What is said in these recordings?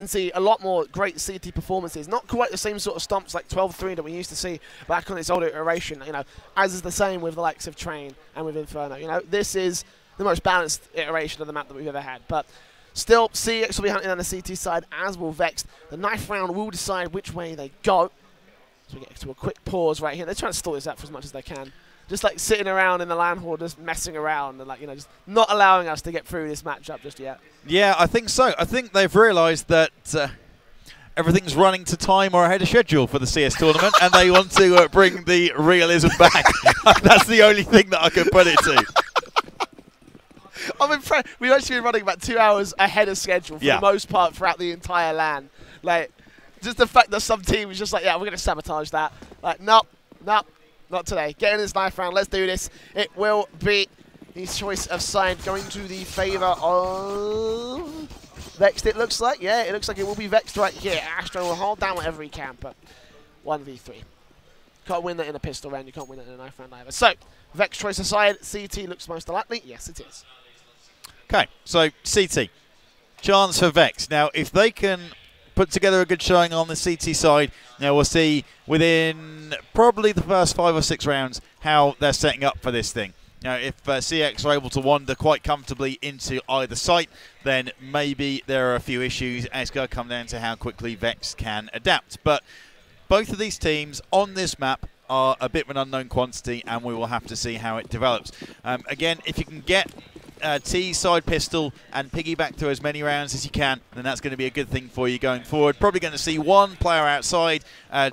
and see a lot more great CT performances. Not quite the same sort of stomps like 12-3 that we used to see back on its older iteration, you know, as is the same with the likes of Train and with Inferno. You know, this is the most balanced iteration of the map that we've ever had. But still, CeX will be hunting on the CT side, as will Vexed. The knife round will decide which way they go. So we get to a quick pause right here. They're trying to stall this out for as much as they can. Just like sitting around in the land hall, just messing around and, like, you know, just not allowing us to get through this matchup just yet. Yeah, I think so. I think they've realised that everything's running to time or ahead of schedule for the CS tournament, and they want to bring the realism back. That's the only thing that I can put it to. I'm impressed. We've actually been running about 2 hours ahead of schedule for the most part throughout the entire LAN. Like, just the fact that some team is just like, yeah, we're going to sabotage that. Like, nope, nope. Not today. Get in this knife round. Let's do this. It will be his choice of side going to the favour of Vexed, it looks like. Yeah, it looks like it will be Vexed right here. Astro will hold down whatever he can, but 1v3. Can't win that in a pistol round. You can't win that in a knife round either. So, Vexed choice aside. CT looks most likely. Yes, it is. Okay, so CT. Chance for Vexed. Now, if they can put together a good showing on the CT side, now we'll see within probably the first 5 or 6 rounds how they're setting up for this thing. Now, if CeX are able to wander quite comfortably into either site, then maybe there are a few issues, and it's going to come down to how quickly Vexed can adapt. But both of these teams on this map are a bit of an unknown quantity, and we will have to see how it develops. Again, if you can get T side pistol and piggyback through as many rounds as you can, then that's going to be a good thing for you going forward. Probably going to see 1 player outside,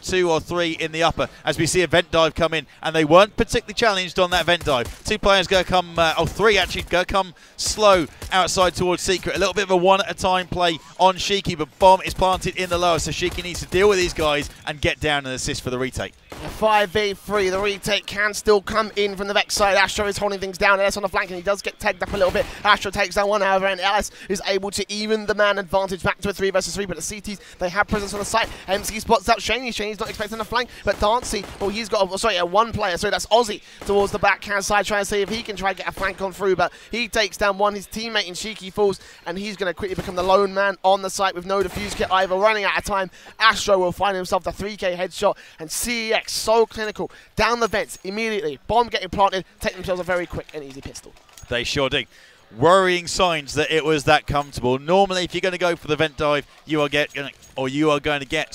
2 or 3 in the upper, as we see a vent dive come in, and they weren't particularly challenged on that vent dive. 2 players go come, 3 actually go come slow outside towards Secret. A little bit of a one at a time play on Shiki, but bomb is planted in the lower, so Shiki needs to deal with these guys and get down and assist for the retake. 5v3, the retake can still come in from the Vex side. Astro is holding things down. Ellis on the flank, and he does get tagged up a little bit. Astro takes down one, however, and Ellis is able to even the man advantage back to a 3 versus 3. But the CTs, they have presence on the site. MC spots out Shaney. Shaney's not expecting a flank, but Dancy, well, he's got, one player. So that's Aussie towards the backhand side, trying to see if he can try and get a flank on through. But he takes down one. His teammate in Shiki falls, and he's going to quickly become the lone man on the site with no defuse kit either. Running out of time, Astro will find himself the 3k headshot, and CeX so clinical down the vents immediately. Bomb getting planted, take themselves a very quick and easy pistol. They sure do. Worrying signs that it was that comfortable. Normally, if you're going to go for the vent dive, you are going to get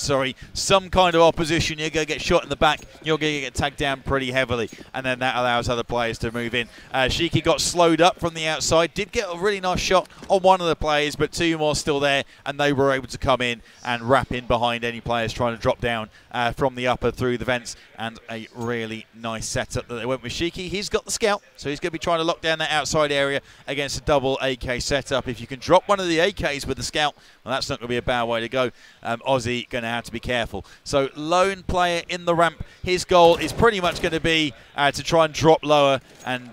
some kind of opposition. You're going to get shot in the back. You're going to get tagged down pretty heavily, and then that allows other players to move in. Shiki got slowed up from the outside. Did get a really nice shot on one of the players, but 2 more still there, and they were able to come in and wrap in behind any players trying to drop down from the upper through the vents, and a really nice setup that they went with Shiki. He's got the scout, so he's going to be trying to lock down that outside area against a double AK setup. If you can drop one of the AKs with the scout, well, that's not going to be a bad way to go. Aussie going to have to be careful. So lone player in the ramp. His goal is pretty much going to be to try and drop lower and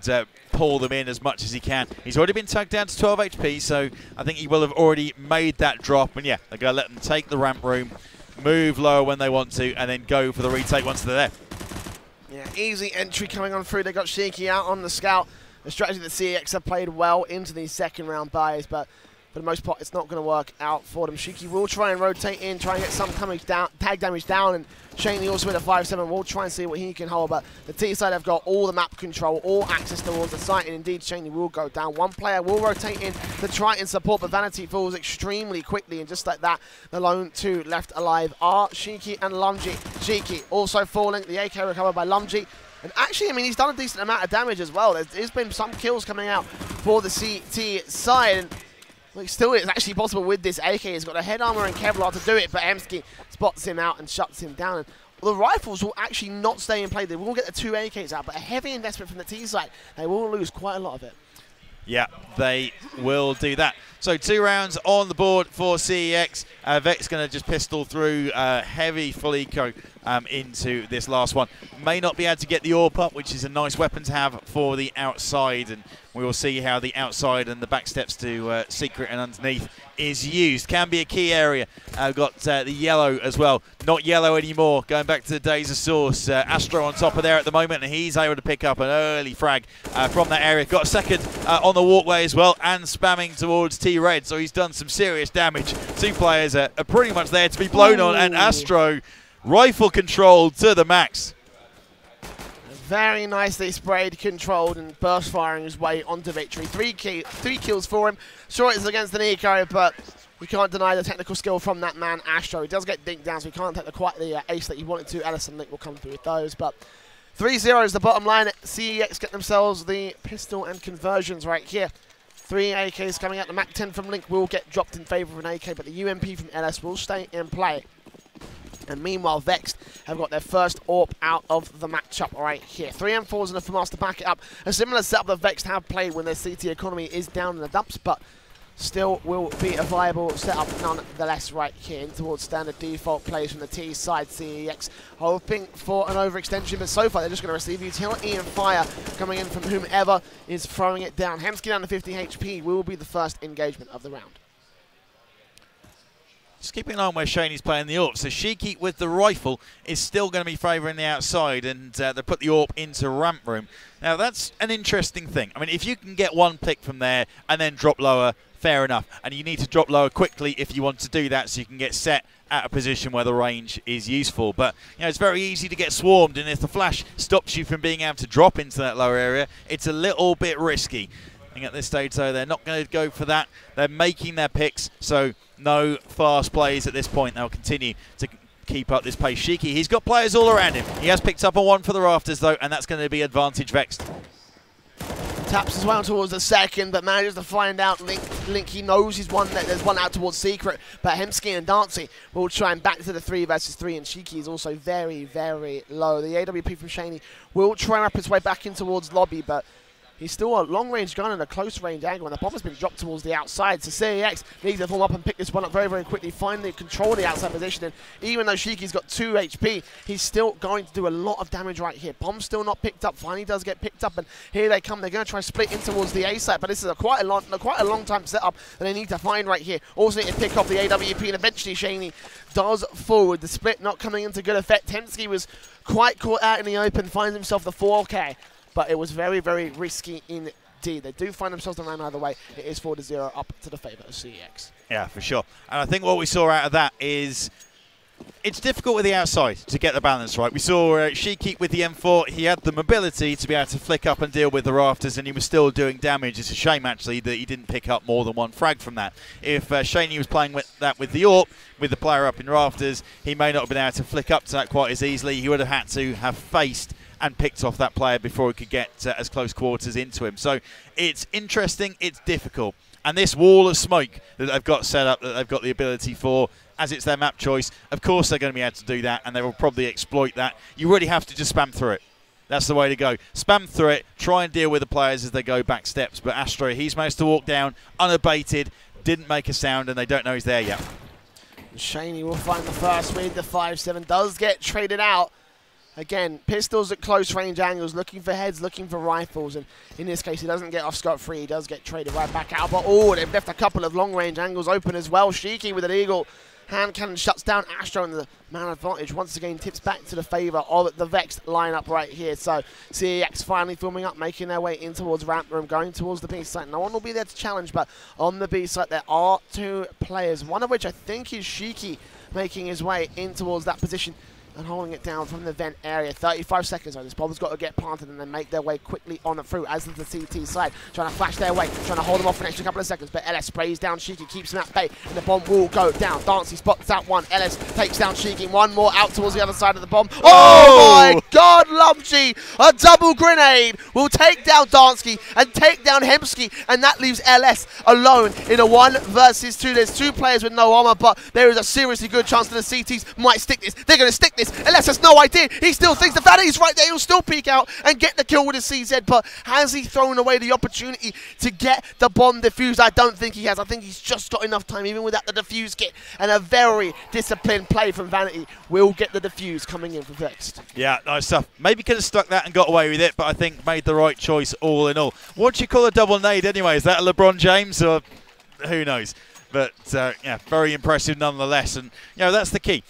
pull them in as much as he can. He's already been tagged down to 12 HP, so I think he will have already made that drop. And yeah, they're going to let them take the ramp room, move lower when they want to, and then go for the retake once they're there. Yeah, easy entry coming on through. They got Shiki out on the scout. A strategy that CeX have played well into these second round buys, but for the most part, it's not going to work out for them. Shiki will try and rotate in, try and get some tag damage down, and Shaney also with a 5-7 will try and see what he can hold, but the T side have got all the map control, all access towards the site, and indeed Shaney will go down. One player will rotate in to try and support, but Vanity falls extremely quickly, and just like that, the lone 2 left alive are Shiki and Lumji. Shiki also falling, the AK recovered by Lumji. And actually, I mean, he's done a decent amount of damage as well. There's been some kills coming out for the CT side. And well, still, it's actually possible with this AK. He's got a head armor and Kevlar to do it, but Emsky spots him out and shuts him down. And the rifles will actually not stay in play. They will get the 2 AKs out, but a heavy investment from the T side. They will lose quite a lot of it. Yeah, they will do that. So 2 rounds on the board for CeX. Vex going to just pistol through heavy full eco into this last one. May not be able to get the AWP up, which is a nice weapon to have for the outside, and we will see how the outside and the back steps to Secret and underneath is used. Can be a key area. Got the yellow as well. Not yellow anymore. Going back to the days of Source. Astro on top of there at the moment, and he's able to pick up an early frag from that area. Got a second on the walkway as well, and spamming towards T-Red, so he's done some serious damage. Two players are pretty much there to be blown on, and Astro rifle controlled to the max. Very nicely sprayed, controlled, and burst firing his way onto victory. Three kills for him. Sure, it's against the Nico, but we can't deny the technical skill from that man, Astro. He does get dinked down, so he can't take quite the ace that he wanted to. Ellis and Link will come through with those, but 3-0 is the bottom line. CEX get themselves the pistol and conversions right here. 3 AKs coming out. The Mac 10 from Link will get dropped in favour of an AK, but the UMP from LS will stay in play. And meanwhile, Vexed have got their first AWP out of the matchup right here. 3 M4s enough for Mars to back it up. A similar setup that Vexed have played when their CT economy is down in the dumps, but still will be a viable setup nonetheless right here in towards standard default plays from the T side. CEX hoping for an overextension, but so far they're just going to receive utility and fire coming in from whomever is throwing it down. Hemsky down to 50 HP will be the first engagement of the round. Just keeping an eye on where Shaney's playing the AWP. So Shiki with the rifle is still going to be favouring the outside, and they put the AWP into ramp room. Now that's an interesting thing. I mean, if you can get one pick from there and then drop lower, fair enough. And you need to drop lower quickly if you want to do that, so you can get set at a position where the range is useful. But you know, it's very easy to get swarmed, and if the flash stops you from being able to drop into that lower area, it's a little bit risky. I think at this stage, though, they're not going to go for that. They're making their picks, so no fast plays at this point. They'll continue to keep up this pace. Shiki, he's got players all around him. He has picked up a one for the rafters, though, and that's going to be advantage Vexed. Taps as well towards the second, but manages to find out Link he knows he's one. There's one out towards Secret, but Hemsky and Dancy will try and back to the 3 versus 3, and Shiki is also very, very low. The AWP from Shaney will try and wrap his way back in towards lobby, but he's still a long-range gun and a close-range angle, and the bomb has been dropped towards the outside. So CEX needs to form up and pick this one up very, very quickly, finally control the outside position. And even though Shiki's got 2 HP, he's still going to do a lot of damage right here. Bomb's still not picked up. Finally does get picked up, and here they come. They're going to try and split in towards the A side, but this is quite a long time setup that they need to find right here. Also need to pick off the AWP, and eventually Shaney does forward. The split not coming into good effect. Hemsky was quite caught out in the open, finds himself the 4K. But it was very, very risky indeed. They do find themselves around either way. It is 4-0 up to the favour of CEX. Yeah, for sure. And I think what we saw out of that is it's difficult with the outside to get the balance right. We saw Shiki with the M4. He had the mobility to be able to flick up and deal with the rafters, and he was still doing damage. It's a shame, actually, that he didn't pick up more than one frag from that. If Shaney was playing with that with the AWP, with the player up in rafters, he may not have been able to flick up to that quite as easily. He would have had to have faced and picked off that player before he could get as close quarters into him. So it's interesting, it's difficult. And this wall of smoke that they've got set up, that they've got the ability for, as it's their map choice, of course they're going to be able to do that, and they will probably exploit that. You really have to just spam through it. That's the way to go. Spam through it, try and deal with the players as they go back steps. But Astro, he's managed to walk down unabated, didn't make a sound, and they don't know he's there yet. Shaney will find the first read. The 5-7 does get traded out. Again, pistols at close range angles, looking for heads, looking for rifles, and in this case he doesn't get off scot-free, he does get traded right back out. But oh, they've left a couple of long range angles open as well. Shiki with an eagle hand cannon shuts down Astro, and the man advantage once again tips back to the favour of the Vexed lineup right here. So CEX finally forming up, making their way in towards ramp room, going towards the B site. No one will be there to challenge, but on the B site there are 2 players, one of which I think is Shiki, making his way in towards that position and holding it down from the vent area. 35 seconds on this. Bomb's got to get planted and then make their way quickly on and through, as is the CT side. Trying to flash their way, trying to hold them off for an extra couple of seconds, but LS sprays down Shiki, keeps him at bay, and the bomb will go down. Dancy spots out one. LS takes down Shiki. One more out towards the other side of the bomb. Oh my God, Lumsky! A double grenade will take down Dansky and take down Hemsky, and that leaves LS alone in a 1 versus 2. There's 2 players with no armor, but there is a seriously good chance that the CTs might stick this. They're going to stick this. this. LS has no idea. He still thinks the Vanity's right there. He'll still peek out and get the kill with his CZ, but has he thrown away the opportunity to get the bomb defused? I don't think he has. I think he's just got enough time, even without the defuse kit, and a very disciplined play from Vanity will get the defuse coming in for Vexed. Yeah, nice stuff. Maybe could have stuck that and got away with it, but I think made the right choice all in all. What do you call a double nade anyway? Is that a LeBron James or who knows? But yeah, very impressive nonetheless. And that's the key.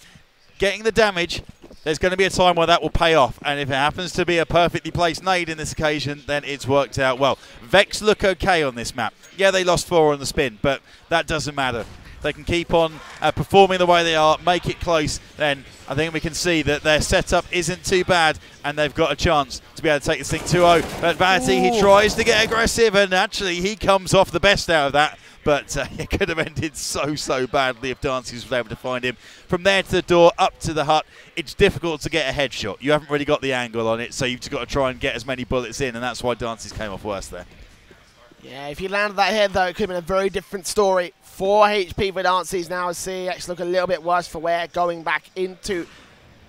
Getting the damage. There's going to be a time where that will pay off, and if it happens to be a perfectly placed nade in this occasion, then it's worked out well. Vex look okay on this map. Yeah, they lost 4 on the spin, but that doesn't matter. They can keep on performing the way they are, make it close, then I think we can see that their setup isn't too bad, and they've got a chance to be able to take this thing 2-0. But Vanity, he tries to get aggressive, and actually he comes off the best out of that. But it could have ended so badly if Dancy was able to find him. From there to the door, up to the hut, it's difficult to get a headshot. You haven't really got the angle on it, so you've just got to try and get as many bullets in, and that's why Dancy's came off worse there. Yeah, if he landed that head, though, it could have been a very different story. 4 HP for Dancy's now as CeX look a little bit worse for wear going back into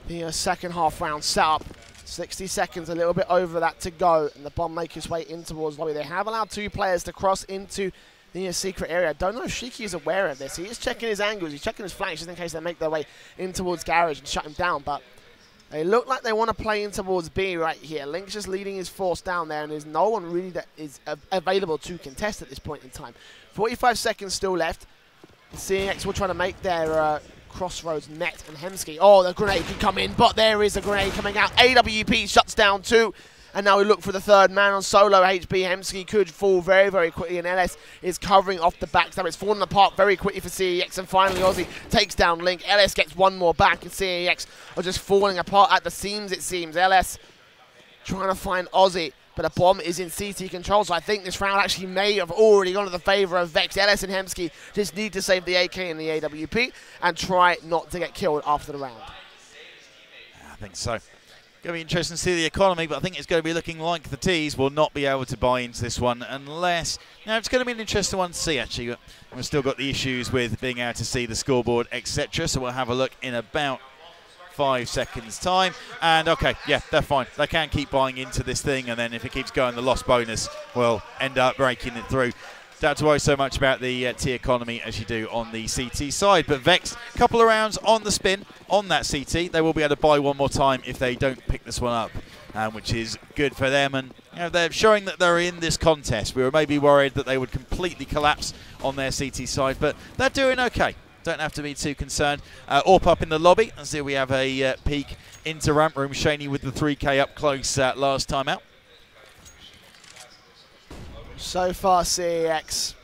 the second half round setup. 60 seconds, a little bit over that to go, and the bomb make his way in towards lobby. They have allowed 2 players to cross into the secret area. I don't know if Shiki is aware of this. He is checking his angles, he's checking his flanks just in case they make their way in towards Garage and shut him down, but they look like they want to play in towards B right here. Link's just leading his force down there, and there's no one really that is available to contest at this point in time. 45 seconds still left. CeX will try to make their crossroads net, and Hemsky. Oh, the grenade can come in, but there is a grenade coming out. AWP shuts down 2. And now we look for the 3rd man on solo HP. Hemsky could fall very quickly, and LS is covering off the backstab. It's falling apart very quickly for CeX, and finally Aussie takes down Link. LS gets 1 more back, and CeX are just falling apart at the seams, it seems. LS trying to find Aussie, but a bomb is in CT control, so I think this round actually may have already gone to the favour of Vex. LS and Hemsky just need to save the AK and the AWP and try not to get killed after the round. I think so. Going to be interesting to see the economy, but I think it's going to be looking like the T's will not be able to buy into this one unless... it's going to be an interesting one to see, actually. We've still got the issues with being able to see the scoreboard, etc., so we'll have a look in about 5 seconds' time. And, okay, yeah, they're fine. They can keep buying into this thing, and then if it keeps going, the loss bonus will end up breaking it through. Don't have to worry so much about the T economy as you do on the CT side. But Vex, a couple of rounds on the spin on that CT. They will be able to buy 1 more time if they don't pick this one up, which is good for them. And they're showing that they're in this contest. We were maybe worried that they would completely collapse on their CT side, but they're doing okay. Don't have to be too concerned. AWP up in the lobby. As we have a peek into ramp room. Shaney with the 3K up close last time out. So far, CeX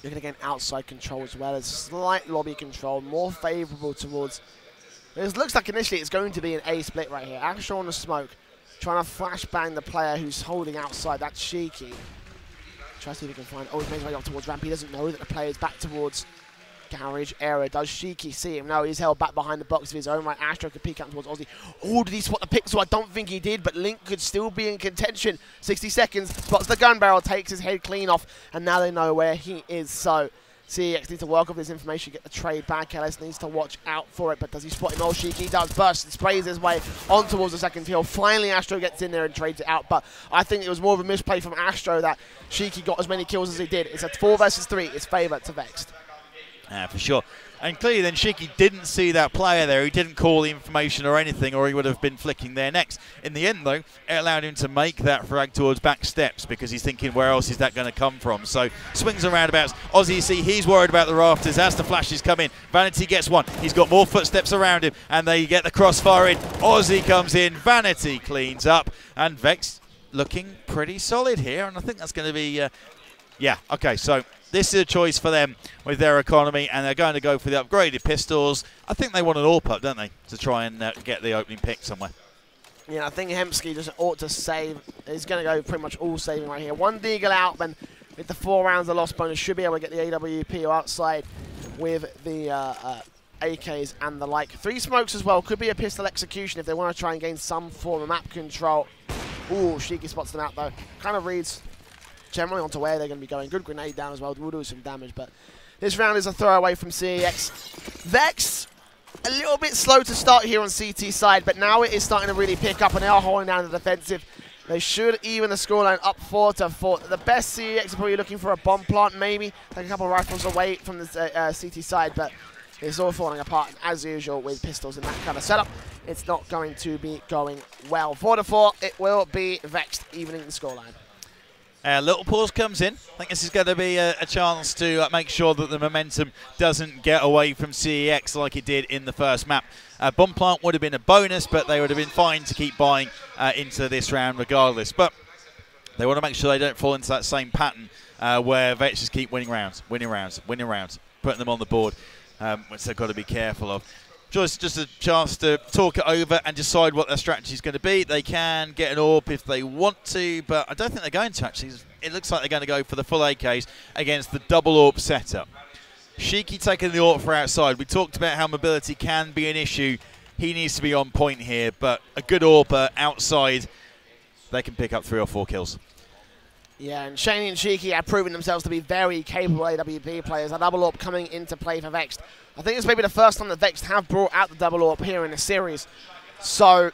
looking to gain outside control as well as slight lobby control, more favourable towards. It looks like initially it's going to be an A split right here. Astro on the smoke, trying to flashbang the player who's holding outside. That's Shiki. Try to see if he can find. Oh, he's made his way up towards ramp. He doesn't know that the player is back towards Garage area. Does Shiki see him? No, he's held back behind the box of his own right. Astro could peek out towards Aussie. Oh, did he spot the pixel? I don't think he did, but Link could still be in contention. 60 seconds, spots the gun barrel, takes his head clean off, and now they know where he is. So CeX needs to work off this information, get the trade back. LS needs to watch out for it, but does he spot him? Oh, Shiki does burst and sprays his way on towards the second kill. Finally, Astro gets in there and trades it out, but I think it was more of a misplay from Astro that Shiki got as many kills as he did. It's a 4 versus 3. It's favour to Vexed. For sure. And clearly then Shiki didn't see that player there. He didn't call the information or anything, or he would have been flicking there next. In the end, though, it allowed him to make that frag towards back steps because he's thinking, where else is that going to come from? So swings and roundabouts. Aussie, you see, he's worried about the rafters as the flashes come in. Vanity gets 1. He's got more footsteps around him, and they get the crossfire in. Aussie comes in. Vanity cleans up. And Vex looking pretty solid here. And I think that's going to be... yeah, okay, so... This is a choice for them with their economy, and they're going to go for the upgraded pistols. I think they want an AWP up, don't they, to try and get the opening pick somewhere. Yeah, I think Hemsky just ought to save. He's going to go pretty much all saving right here. 1 deagle out, then with the 4 rounds of loss bonus, should be able to get the AWP outside with the AKs and the like. 3 smokes as well. Could be a pistol execution if they want to try and gain some form of map control. Ooh, Shiki spots them out, though. Kind of reads generally onto where they're going to be going. Good grenade down as well. Will do some damage, but this round is a throwaway from CeX. Vex a little bit slow to start here on CT side, but now it is starting to really pick up, and they are holding down the defensive. They should even the scoreline up 4-4. The best CEX are probably looking for a bomb plant, maybe take a couple of rifles away from the CT side, but it's all falling apart as usual with pistols in that kind of setup. It's not going to be going well. 4-4. It will be Vexed evening the scoreline. Little pause comes in. I think this is going to be a chance to make sure that the momentum doesn't get away from CEX like it did in the first map. Bomb plant would have been a bonus, but they would have been fine to keep buying into this round regardless. But they want to make sure they don't fall into that same pattern where Vex just keep winning rounds, putting them on the board, which they've got to be careful of. Just a chance to talk it over and decide what their strategy is going to be. They can get an AWP if they want to, but I don't think they're going to actually. It looks like they're going to go for the full AKs against the double AWP setup. CeX taking the AWP for outside. We talked about how mobility can be an issue. He needs to be on point here, but a good AWPer outside, they can pick up 3 or 4 kills. Yeah, and Shaney and CeX have proven themselves to be very capable AWP players. A double AWP coming into play for Vexed. I think it's maybe the first time that Vexed have brought out the double AWP here in the series. So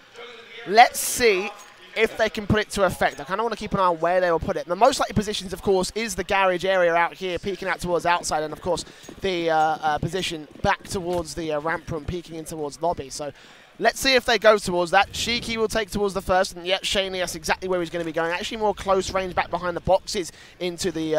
let's see if they can put it to effect. I kind of want to keep an eye on where they will put it. The most likely positions, of course, is the garage area out here, peeking out towards outside, and of course the position back towards the ramp room, peeking in towards lobby. So let's see if they go towards that. CeX will take towards the first, and yet Shaney, that's exactly where he's going to be going. Actually more close range back behind the boxes into the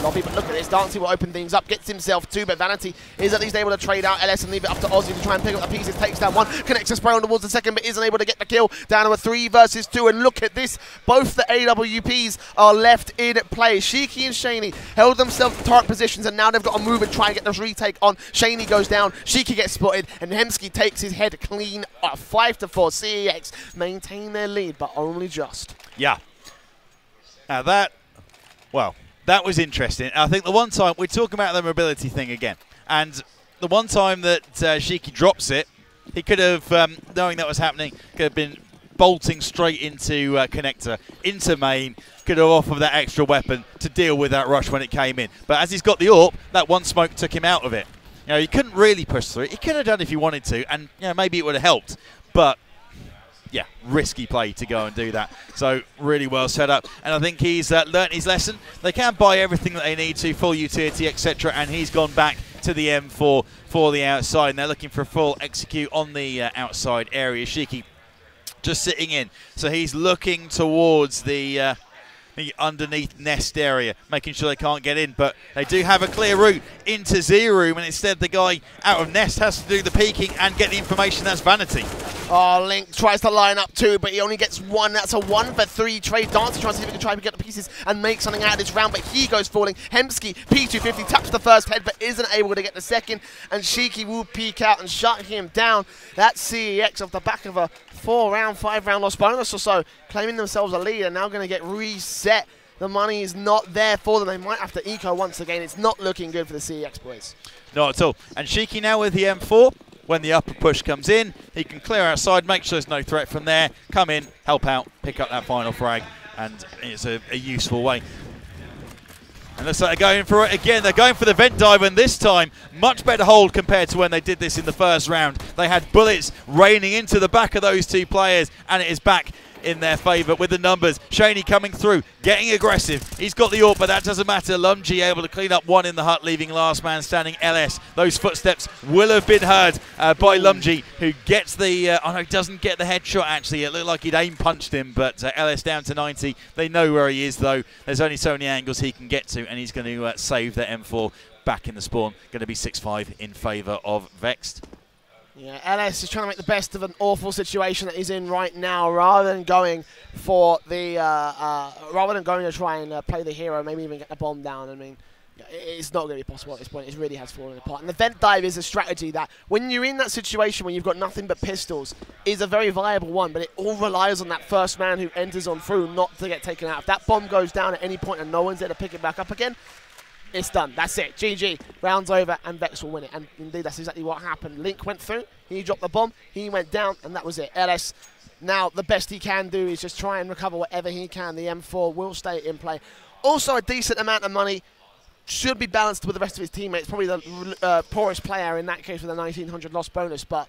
lobby. But look at this, Dancey will open things up, gets himself 2, but Vanity is at least able to trade out LS and leave it up to Ozzy to try and pick up the pieces. Takes down 1, connects a spray on towards the second, but isn't able to get the kill. Down to a 3 versus 2, and look at this. Both the AWPs are left in play. CeX and Shaney held themselves to turret positions, and now they've got to move and try and get this retake on. Shaney goes down, CeX gets spotted, and Hemsky takes his head clean off. 5-4. CEX maintain their lead, but only just. Yeah. Now that was interesting. I think the one time, we're talking about the mobility thing again, and the one time that CeX drops it, he could have, knowing that was happening, could have been bolting straight into connector, into main, could have offered that extra weapon to deal with that rush when it came in. But as he's got the AWP, that one smoke took him out of it. You know, he couldn't really push through it. He could have done if he wanted to, and you know, maybe it would have helped. But yeah, risky play to go and do that. So really well set up, and I think he's learnt his lesson. They can buy everything that they need to, full utility, etc. And he's gone back to the M4 for the outside, and they're looking for a full execute on the outside area. CeX just sitting in, so he's looking towards the underneath nest area, making sure they can't get in, but they do have a clear route into Z room, and instead the guy out of nest has to do the peeking and get the information. That's Vanity. Oh, Link tries to line up 2, but he only gets 1. That's a 1-for-3 trade. Dancer tries to see if he can try to get the pieces and make something out of this round, but he goes falling. Hemsky, P250, taps the first head, but isn't able to get the second, and CeX will peek out and shut him down. That's CEX off the back of a 4-round, 5-round loss bonus or so, claiming themselves a lead, and now going to get reset. The money is not there for them. They might have to eco once again. It's not looking good for the CEX boys. Not at all. And CeX now with the M4. When the upper push comes in, he can clear outside, make sure there's no threat from there, come in, help out, pick up that final frag, and it's a useful way. And looks like they're going for it again. They're going for the vent dive, and this time, much better hold compared to when they did this in the first round. They had bullets raining into the back of those 2 players, and it is back in their favour with the numbers. Shaney coming through, getting aggressive. He's got the AWP, but that doesn't matter. Lumji able to clean up 1 in the hut, leaving last man standing LS. Those footsteps will have been heard by Lumji, who gets the, oh no, doesn't get the headshot actually. It looked like he'd aim punched him, but LS down to 90. They know where he is though. There's only so many angles he can get to, and he's going to save the M4 back in the spawn. Going to be 6-5 in favour of Vexed. Yeah, LS is trying to make the best of an awful situation that he's in right now, rather than going for the, rather than going to try and play the hero, maybe even get the bomb down. I mean, it's not going to be possible at this point. It really has fallen apart. And the vent dive is a strategy that, when you're in that situation when you've got nothing but pistols, is a very viable one, but it all relies on that first man who enters on through not to get taken out. If that bomb goes down at any point and no one's there to pick it back up again, it's done. That's it. GG. Round's over, and Vex will win it. And indeed, that's exactly what happened. Link went through, he dropped the bomb, he went down, and that was it. LS, now the best he can do is just try and recover whatever he can. The M4 will stay in play. Also, a decent amount of money should be balanced with the rest of his teammates. Probably the poorest player in that case with a 1900 loss bonus, but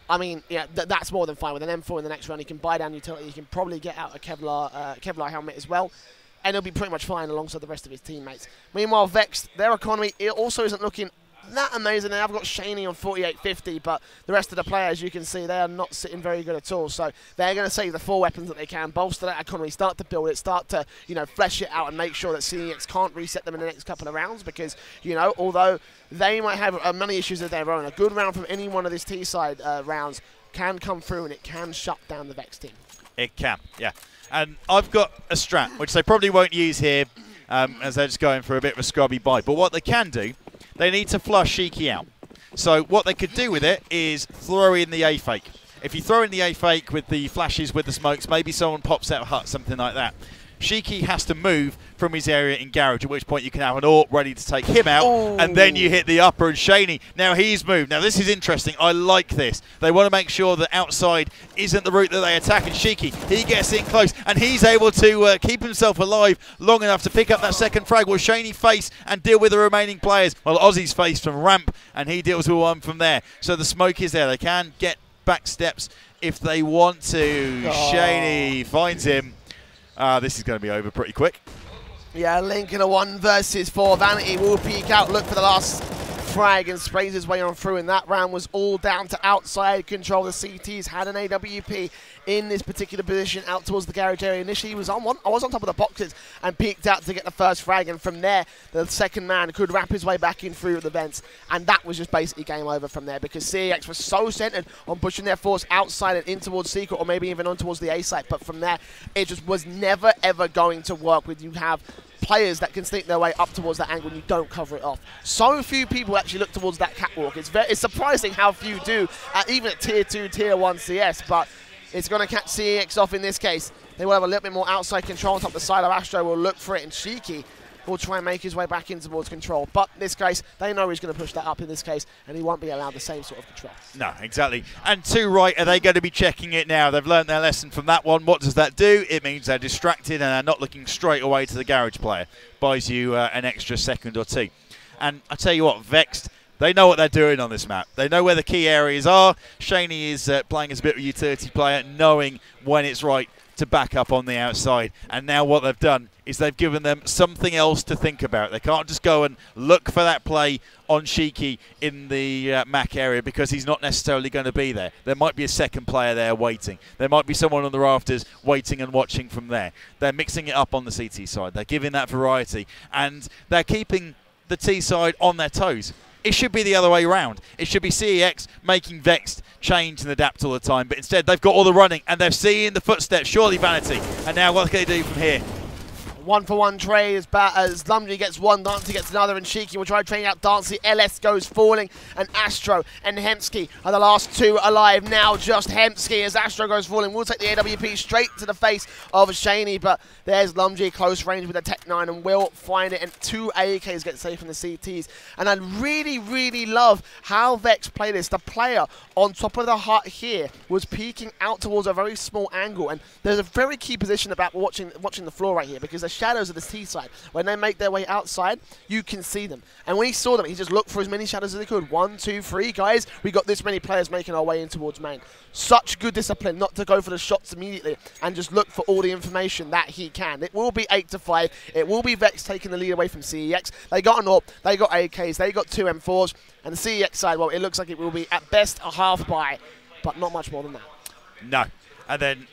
I mean, yeah, that's more than fine. With an M4 in the next round, he can buy down utility. He can probably get out a Kevlar helmet as well, and he'll be pretty much fine alongside the rest of his teammates. Meanwhile, Vexed, their economy, it also isn't looking that amazing. I've got Shaney on 4850, but the rest of the players, you can see, they are not sitting very good at all. So they're going to save the 4 weapons that they can, bolster that economy, start to build it, start to, you know, flesh it out and make sure that CeX can't reset them in the next couple of rounds because, you know, although they might have many issues of their own, a good round from any one of these T-side rounds can come through and it can shut down the Vex team. It can, yeah. And I've got a strat, which they probably won't use here as they're just going for a bit of a scrubby buy. But what they can do, they need to flush CeX out. So what they could do with it is throw in the A-fake. If you throw in the A-fake with the flashes, with the smokes, maybe someone pops out a hut, something like that. CeX has to move from his area in garage, at which point you can have an AWP ready to take him out, and then you hit the upper, and Shaney, now he's moved. Now this is interesting. I like this. They want to make sure that outside isn't the route that they attack, and CeX, he gets in close, and he's able to keep himself alive long enough to pick up that second frag. Will Shaney face and deal with the remaining players? Well, Ozzy's face from ramp, and he deals with one from there. So the smoke is there. They can get back steps if they want to. Shaney finds him. This is going to be over pretty quick. Yeah, Link in a 1 versus 4. Vanity will peek out, look for the last frag and sprays his way on through, and that round was all down to outside control. The CTs had an AWP in this particular position out towards the garage area. Initially he was on one. I was on top of the boxes and peeked out to get the first frag, and from there the second man could wrap his way back in through the vents, and that was just basically game over from there because CeX was so centered on pushing their force outside and in towards Secret, or maybe even on towards the A site, but from there it just was never ever going to work with you have players that can sneak their way up towards that angle and you don't cover it off. So few people actually look towards that catwalk. It's surprising how few do, even at Tier 2, Tier 1 CS, but it's going to catch CeX off in this case. They will have a little bit more outside control on top of the side. Of Astro will look for it, and Shiki will try and make his way back in towards control. But in this case, they know he's going to push that up in this case, and he won't be allowed the same sort of control. No, exactly. And 2 right, are they going to be checking it now? They've learned their lesson from that one. What does that do? It means they're distracted and they're not looking straight away to the garage player. Buys you an extra second or 2. And I tell you what, Vexed, they know what they're doing on this map. They know where the key areas are. Shaney is playing as a bit of a utility player, knowing when it's right to back up on the outside. And now what they've done is they've given them something else to think about. They can't just go and look for that play on Shiki in the Mac area because he's not necessarily going to be there. There might be a second player there waiting. There might be someone on the rafters waiting and watching from there. They're mixing it up on the CT side. They're giving that variety, and they're keeping the T side on their toes. It should be the other way around. It should be CeX making Vexed change and adapt all the time, but instead they've got all the running and they're seeing the footsteps, surely Vanity. And now what can they do from here? 1-for-1 trade as Lumley gets one, Dante gets another, and Shiki will try to train out Dante. LS goes falling, and Astro and Hemsky are the last 2 alive. Now just Hemsky as Astro goes falling. We'll take the AWP straight to the face of Shaney, but there's Lumley close range with a Tech 9 and will find it, and 2 AKs get safe from the CTs. And I really, really love how Vex play this. The player on top of the hut here was peeking out towards a very small angle, and there's a very key position about watching the floor right here, because the shadows of the T side, when they make their way outside, you can see them. And when he saw them, he just looked for as many shadows as he could. 1, 2, 3, guys, we got this many players making our way in towards main. Such good discipline not to go for the shots immediately and just look for all the information that he can. It will be 8-5. It will be Vex taking the lead away from CeX. They got an AWP, they got AKs, they got 2 M4s, and the CeX side, well, it looks like it will be at best a half buy, but not much more than that. No. And then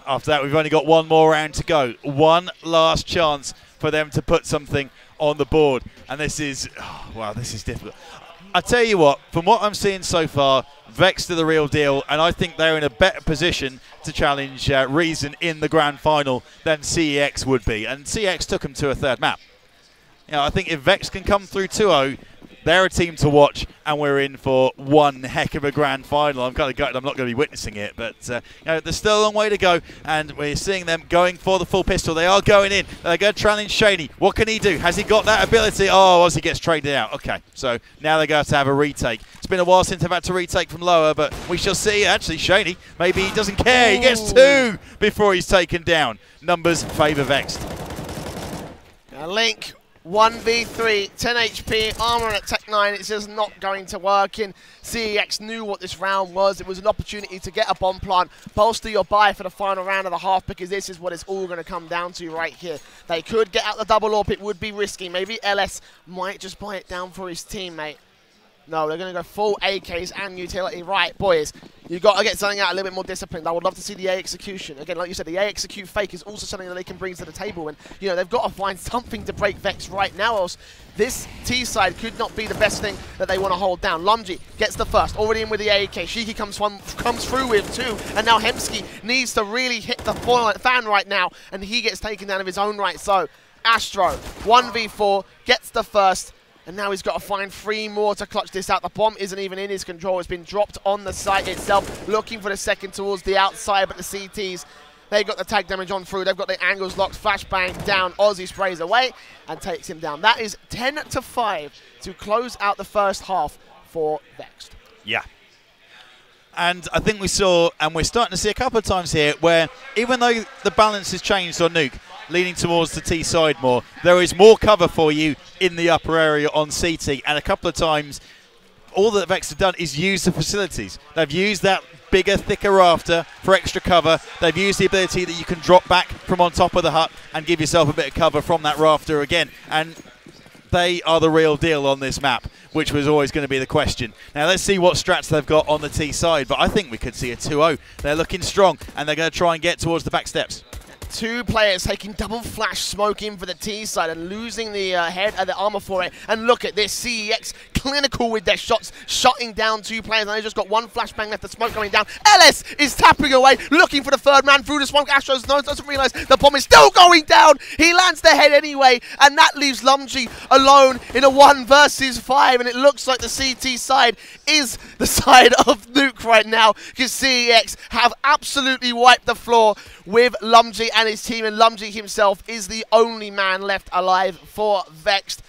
after that, we've only got 1 more round to go. One last chance for them to put something on the board. And this is, wow, this is difficult. I tell you what, from what I'm seeing so far, Vex are the real deal, and I think they're in a better position to challenge Reason in the grand final than CeX would be. And CeX took them to a 3rd map. You know, I think if Vex can come through 2-0, they're a team to watch, and we're in for one heck of a grand final. I'm kind of gutted I'm not going to be witnessing it, but you know, there's still a long way to go, and we're seeing them going for the full pistol. They are going in. They're going to challenge Shaney. What can he do? Has he got that ability? Oh, as he gets traded out. Okay, so now they're going to have a retake. It's been a while since they've had to retake from lower, but we shall see. Actually, Shaney, maybe he doesn't care. He gets 2 before he's taken down. Numbers favour Vexed. Link 1v3, 10 HP, armor at Tech 9, it's just not going to work. And CeX knew what this round was. It was an opportunity to get a bomb plant, bolster your buy for the final round of the half, because this is what it's all going to come down to right here. They could get out the double AWP, it would be risky. Maybe LS might just buy it down for his teammate. No, they're going to go full AKs and utility. Right, boys, you've got to get something out a little bit more disciplined. I would love to see the A execution. Again, like you said, the A execute fake is also something that they can bring to the table. And, you know, they've got to find something to break Vex right now, else this T side could not be the best thing that they want to hold down. Lumji gets the first, already in with the AK. Shiki comes through with two. And now Hemsky needs to really hit the fan right now. And he gets taken down of his own right. So, Astro, 1v4, gets the first. And now he's got to find 3 more to clutch this out. The bomb isn't even in his control. It's been dropped on the site itself. Looking for the second towards the outside, but the CTs, they got the tag damage on through. They've got the angles locked. Flashbang down. Aussie sprays away and takes him down. That is 10-5 to close out the first half for Vexed. Yeah. And I think we saw, and we're starting to see a couple of times here, where even though the balance has changed on Nuke, leaning towards the T side more, there is more cover for you in the upper area on CT. And a couple of times, all that Vex have done is use the facilities. They've used that bigger, thicker rafter for extra cover. They've used the ability that you can drop back from on top of the hut and give yourself a bit of cover from that rafter again. And they are the real deal on this map, which was always going to be the question. Now let's see what strats they've got on the T side, but I think we could see a 2-0. They're looking strong, and they're going to try and get towards the back steps. 2 players taking double flash smoke in for the T side and losing the head and the armor for it. And look at this, CeX clinical with their shots, shutting down 2 players. And they just got 1 flashbang left, the smoke coming down. LS is tapping away, looking for the 3rd man through the smoke. Astros doesn't realize the bomb is still going down. He lands the head anyway, and that leaves Lumji alone in a 1 versus 5. And it looks like the CT side is the side of Nuke right now, because CeX have absolutely wiped the floor with Lumji and his team, and Lumji himself is the only man left alive for Vexed.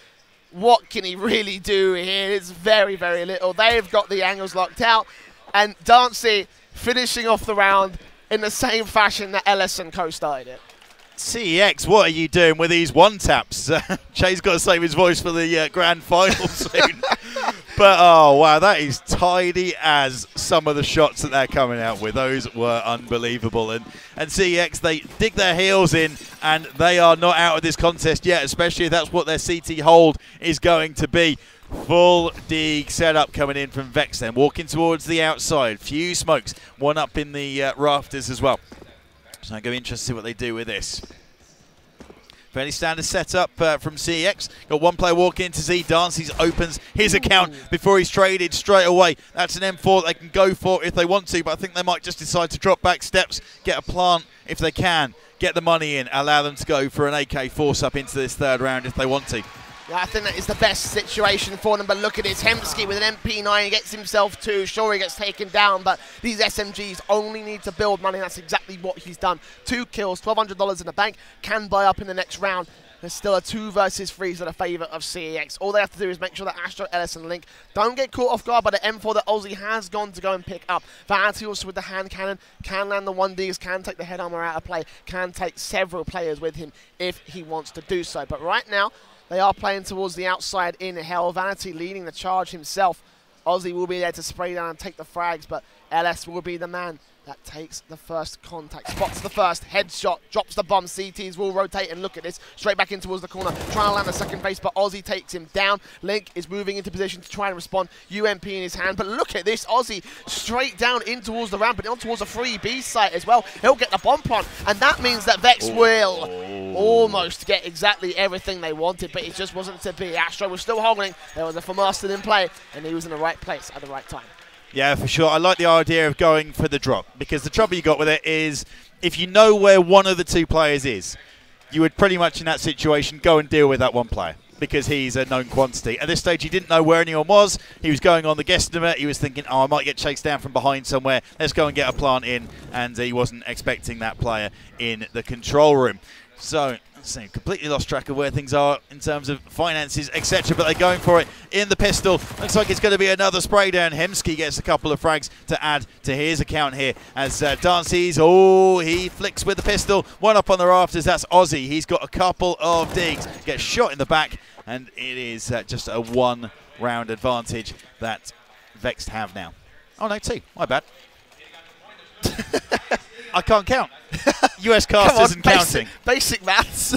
What can he really do here? It's very, very little. They've got the angles locked out, and Dancy finishing off the round in the same fashion that LS and Co started it. CeX, what are you doing with these one-taps? Jay's got to save his voice for the grand final soon. But, oh, wow, that is tidy as some of the shots that they're coming out with. Those were unbelievable. And CeX, they dig their heels in, and they are not out of this contest yet, especially if that's what their CT hold is going to be. Full dig setup coming in from Vex then, walking towards the outside. Few smokes, 1 up in the rafters as well. So I'm going to be interested to see what they do with this. Fairly standard setup from CeX. Got 1 player walking into Z. Dancy opens his account before he's traded straight away. That's an M4 they can go for if they want to, but I think they might just decide to drop back steps, get a plant if they can, get the money in, allow them to go for an AK force up into this 3rd round if they want to. Yeah, I think that is the best situation for them, but look at this. Hemsky with an MP9 gets himself 2. Sure, he gets taken down, but these SMGs only need to build money. That's exactly what he's done. 2 kills, $1,200 in the bank, can buy up in the next round. There's still a 2 versus 3 to the favour of CeX. All they have to do is make sure that Astro, Ellis and Link don't get caught off guard by the M4 that Aussie has gone to go and pick up. Vanity also with the hand cannon, can land the 1Ds, can take the head armor out of play, can take several players with him if he wants to do so. But right now, they are playing towards the outside in hell. Vanity leading the charge himself. Aussie will be there to spray down and take the frags, but LS will be the man that takes the first contact. Spots the first, headshot, drops the bomb. CTs will rotate and look at this. Straight back in towards the corner, trying to land the second base, but Aussie takes him down. Link is moving into position to try and respond. UMP in his hand, but look at this. Aussie straight down in towards the ramp, but on towards a 3B site as well. He'll get the bomb plant, and that means that Vex will almost get exactly everything they wanted, but it just wasn't to be. Astro was still holding. There was a Master in play, and he was in the right place at the right time. Yeah, for sure. I like the idea of going for the drop, because the trouble you got with it is if you know where one of the 2 players is, you would pretty much in that situation go and deal with that 1 player because he's a known quantity. At this stage, he didn't know where anyone was. He was going on the guesstimate. He was thinking, oh, I might get chased down from behind somewhere. Let's go and get a plant in. And he wasn't expecting that player in the control room. So So completely lost track of where things are in terms of finances, etc. But they're going for it in the pistol. Looks like it's going to be another spray down. Hemsky gets a couple of frags to add to his account here as Dancy's, he flicks with the pistol. One up on the rafters, that's Aussie. He's got a couple of digs. Gets shot in the back, and it is just a one-round advantage that Vexed have now. Oh, no, two. My bad. I can't count. US cast isn't counting. Basic maths.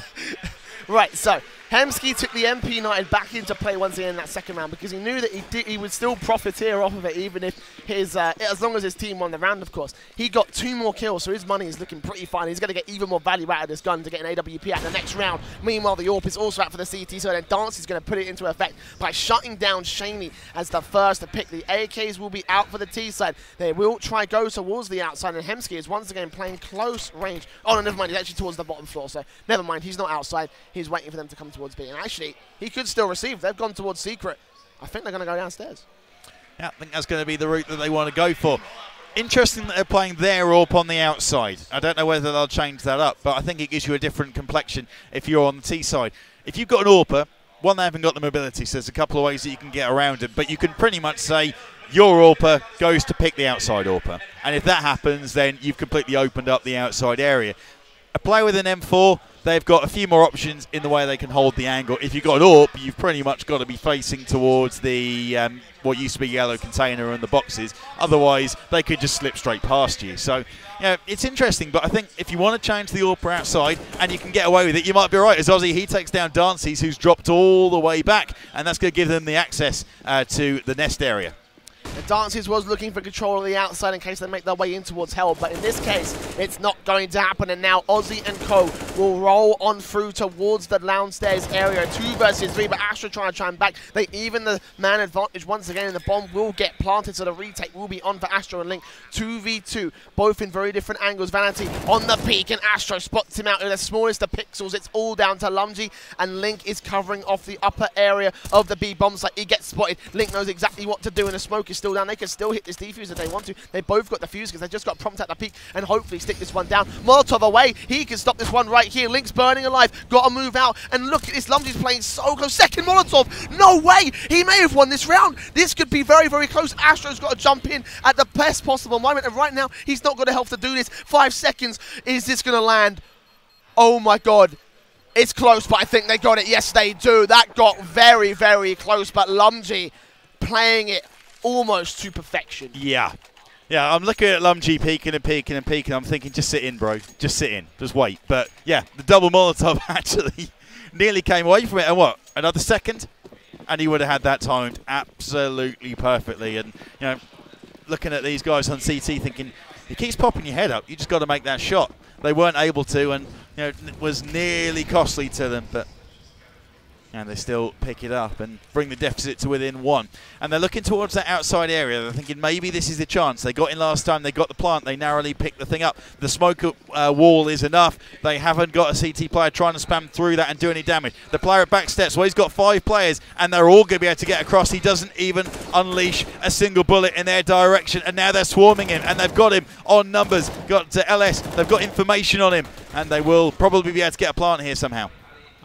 Right, so Hemsky took the MP United back into play once again in that second round because he knew that he would still profiteer off of it, even if his as long as his team won the round, of course. He got 2 more kills, so his money is looking pretty fine. He's going to get even more value out of this gun to get an AWP out the next round. Meanwhile, the AWP is also out for the CT, so then Dance is going to put it into effect by shutting down Shaney as the first to pick. The AKs will be out for the T side. They will try go towards the outside, and Hemsky is once again playing close range. Oh, no, never mind. He's actually towards the bottom floor, so never mind. He's not outside. He's waiting for them to come towards B. And actually, he could still receive. They've gone towards Secret. I think they're going to go downstairs. Yeah, I think that's going to be the route that they want to go for. Interesting that they're playing their AWP on the outside. I don't know whether they'll change that up, but I think it gives you a different complexion if you're on the T side. If you've got an AWPer, one, they haven't got the mobility, so there's a couple of ways that you can get around it, but you can pretty much say your AWPer goes to pick the outside AWPer. And if that happens, then you've completely opened up the outside area. A player with an M4, they've got a few more options in the way they can hold the angle. If you've got an AWP, you've pretty much got to be facing towards the what used to be yellow container and the boxes. Otherwise, they could just slip straight past you. So, you know, it's interesting, but I think if you want to change the AWP outside and you can get away with it, you might be right. As Aussie, he takes down Dancy's, who's dropped all the way back, and that's going to give them the access to the nest area. The Dances was looking for control of the outside in case they make their way in towards Hell, but in this case, it's not going to happen, and now Aussie and Co will roll on through towards the downstairs area. 2 versus 3, but Astra trying to and back. They even the man advantage once again, and the bomb will get planted, so the retake will be on for Astra and Link. 2v2, both in very different angles. Vanity on the peak, and Astra spots him out in the smallest of pixels. It's all down to Lumgy, and Link is covering off the upper area of the B bomb site. He gets spotted. Link knows exactly what to do, and the smoke is still down. They can still hit this defuse if they want to. They both got the fuse because they just got prompt at the peak and hopefully stick this one down. Molotov away. He can stop this one right here. Link's burning alive. Got to move out. And look at this. Lumgy's playing so close. Second Molotov. No way. He may have won this round. This could be very, very close. Astro's got to jump in at the best possible moment. And right now, he's not got the health to do this. 5 seconds. Is this going to land? Oh my God. It's close, but I think they got it. Yes, they do. That got very, very close. But Lumgy playing it almost to perfection. Yeah. Yeah, I'm looking at Lumgy peeking and peeking and peeking. I'm thinking, just sit in, bro. Just sit in. Just wait. But, yeah, the double Molotov actually nearly came away from it. And what? Another second? And he would have had that timed absolutely perfectly. And, you know, looking at these guys on CT thinking, he keeps popping your head up. You just got to make that shot. They weren't able to, and, you know, it was nearly costly to them. But and they still pick it up and bring the deficit to within 1. And they're looking towards that outside area. They're thinking maybe this is the chance. They got in last time. They got the plant. They narrowly picked the thing up. The smoke wall is enough. They haven't got a CT player trying to spam through that and do any damage. The player at back steps. Well, he's got 5 players, and they're all going to be able to get across. He doesn't even unleash a single bullet in their direction. And now they're swarming him, and they've got him on numbers. Got to LS. They've got information on him, and they will probably be able to get a plant here somehow.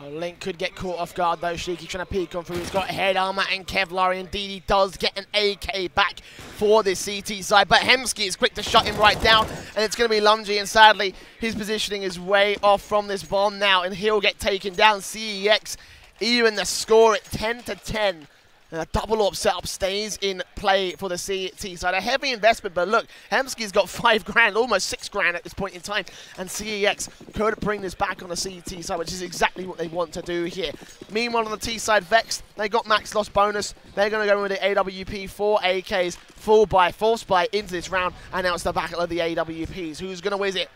Oh, Link could get caught off guard though. Shiki trying to peek on through. He's got head armor and Kevlar. Indeed, he does get an AK back for this CT side. But Hemsky is quick to shut him right down. And it's going to be Lumgy. And sadly, his positioning is way off from this bomb now. And he'll get taken down. CEX, even the score at 10-10. A double AWP setup stays in play for the CT side. A heavy investment, but look, Hemsky's got 5 grand, almost 6 grand at this point in time, and CEX could bring this back on the CT side, which is exactly what they want to do here. Meanwhile, on the T side, Vexed, they got max loss bonus. They're going to go with the AWP, 4 AKs, full spy into this round, and now it's the battle of the AWPs. Who's going to win it?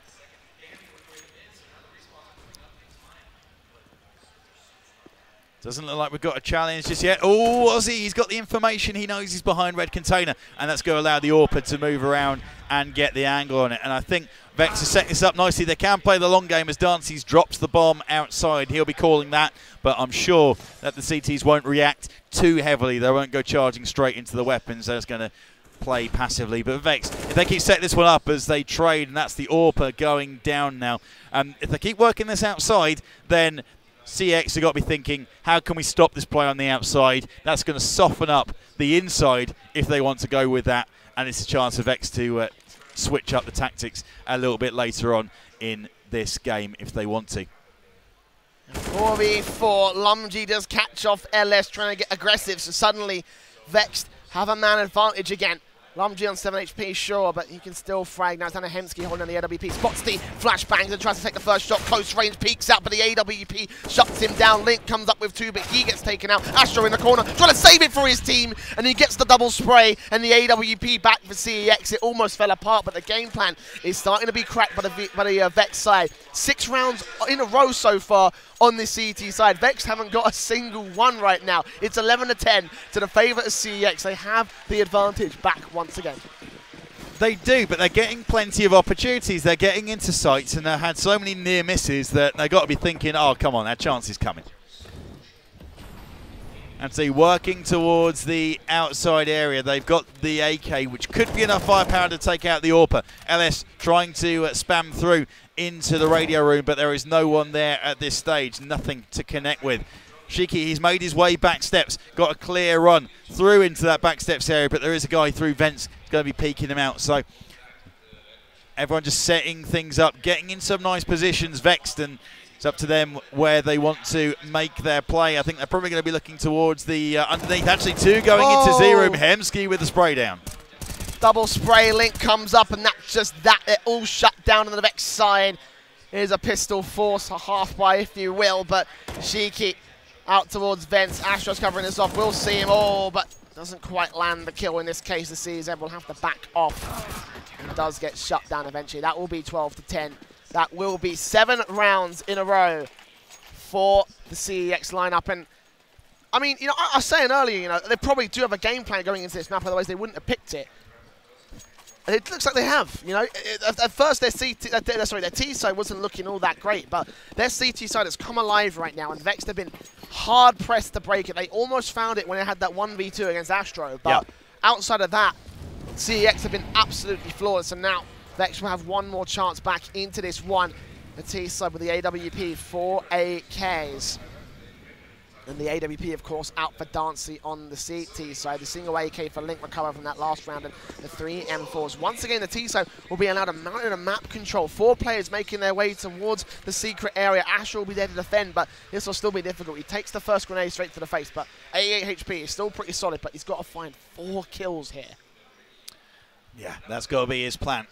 Doesn't look like we've got a challenge just yet. Oh, Aussie, he's got the information. He knows he's behind red container, and that's going to allow the AWPer to move around and get the angle on it. And I think Vex has set this up nicely. They can play the long game as Dancy's drops the bomb outside. He'll be calling that, but I'm sure that the CTs won't react too heavily. They won't go charging straight into the weapons. They're just going to play passively. But Vexed, if they keep setting this one up as they trade, and that's the AWPer going down now, if they keep working this outside, then CeX have got to be thinking, how can we stop this play on the outside? That's going to soften up the inside if they want to go with that, and it's a chance for Vexed to switch up the tactics a little bit later on in this game if they want to. 4v4, Lumgy does catch off LS trying to get aggressive, so suddenly Vexed have a man advantage again. Lumgy on 7 HP, sure, but he can still frag. Now it's down to Hemsky holding on the AWP. Spots the flashbangs and tries to take the first shot. Close range, peeks out, but the AWP shuts him down. Link comes up with 2, but he gets taken out. Astro in the corner, trying to save it for his team, and he gets the double spray, and the AWP back for CeX. It almost fell apart, but the game plan is starting to be cracked by the Vex side. 6 rounds in a row so far on the CT side. Vex haven't got a single one right now. It's 11-10 to the favour of CeX. They have the advantage back once again. They do, but they're getting plenty of opportunities. They're getting into sights, and they've had so many near misses that they've got to be thinking, oh, come on, that chance is coming. And see, working towards the outside area, they've got the AK, which could be enough firepower to take out the AWPer. LS trying to spam through into the radio room, but there is no one there at this stage, nothing to connect with. Shiki, he's made his way back steps, got a clear run through into that back steps area, but there is a guy through vents going to be peeking him out. So everyone just setting things up, getting in some nice positions. Vexed, and it's up to them where they want to make their play. I think they're probably going to be looking towards the underneath. Actually, 2 going into Z-room. Hemsky with the spray down. Double spray, Link comes up, and that's just that. They're all shut down on the Vex side. Here's a pistol force, a half by, if you will, but Shiki out towards Vents. Astro's covering this off. We'll see him all, but doesn't quite land the kill in this case. The CZ will have to back off. And does get shut down eventually. That will be 12-10. That will be 7 rounds in a row for the CeX lineup. And I mean, you know, I was saying earlier, you know, they probably do have a game plan going into this map, otherwise they wouldn't have picked it. And it looks like they have, you know. At first, their T side wasn't looking all that great, but their CT side has come alive right now, and Vexed have been hard-pressed to break it. They almost found it when they had that 1v2 against Astro, but outside of that, CeX have been absolutely flawless, and now Vexed will have one more chance back into this one. The T side with the AWP, 4 AKs. And the AWP, of course, out for Dancy on the CT side. The single AK for Link recover from that last round, and the 3 M4s. Once again, the T side will be allowed to mount a map control. 4 players making their way towards the secret area. Asher will be there to defend, but this will still be difficult. He takes the first grenade straight to the face, but 88 HP is still pretty solid, but he's got to find 4 kills here. Yeah, that's got to be his plan.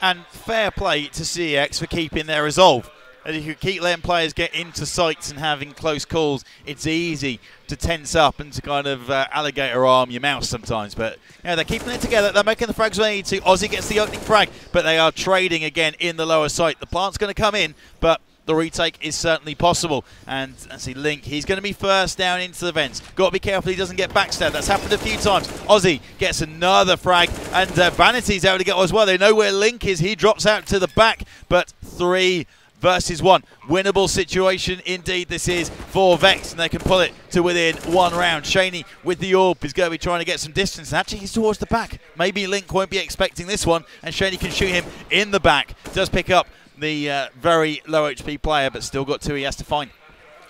And fair play to CeX for keeping their resolve. And if you keep letting players get into sights and having close calls, it's easy to tense up and to kind of alligator arm your mouse sometimes. But you know, they're keeping it together. They're making the frags where they need to. Ozzy gets the opening frag, but they are trading again in the lower sight. The plant's going to come in, but the retake is certainly possible. And see, Link, he's going to be first down into the vents. Got to be careful he doesn't get backstabbed. That's happened a few times. Ozzy gets another frag, and Vanity's able to get as well. They know where Link is. He drops out to the back, but 3 versus 1. Winnable situation indeed this is for Vex, and they can pull it to within 1 round. Shaney with the AWP is going to be trying to get some distance, and actually he's towards the back. Maybe Link won't be expecting this one, and Shaney can shoot him in the back. Does pick up the very low HP player, but still got 2 he has to find.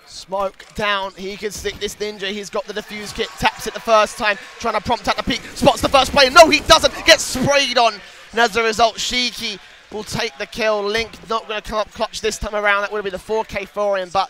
Smoke down, he can stick this ninja, he's got the defuse kit, taps it the first time, trying to prompt out the peak, spots the first player, no he doesn't, gets sprayed on, and as a result, Shiki will take the kill. Link not going to come up clutch this time around. That would have been the 4K for him, but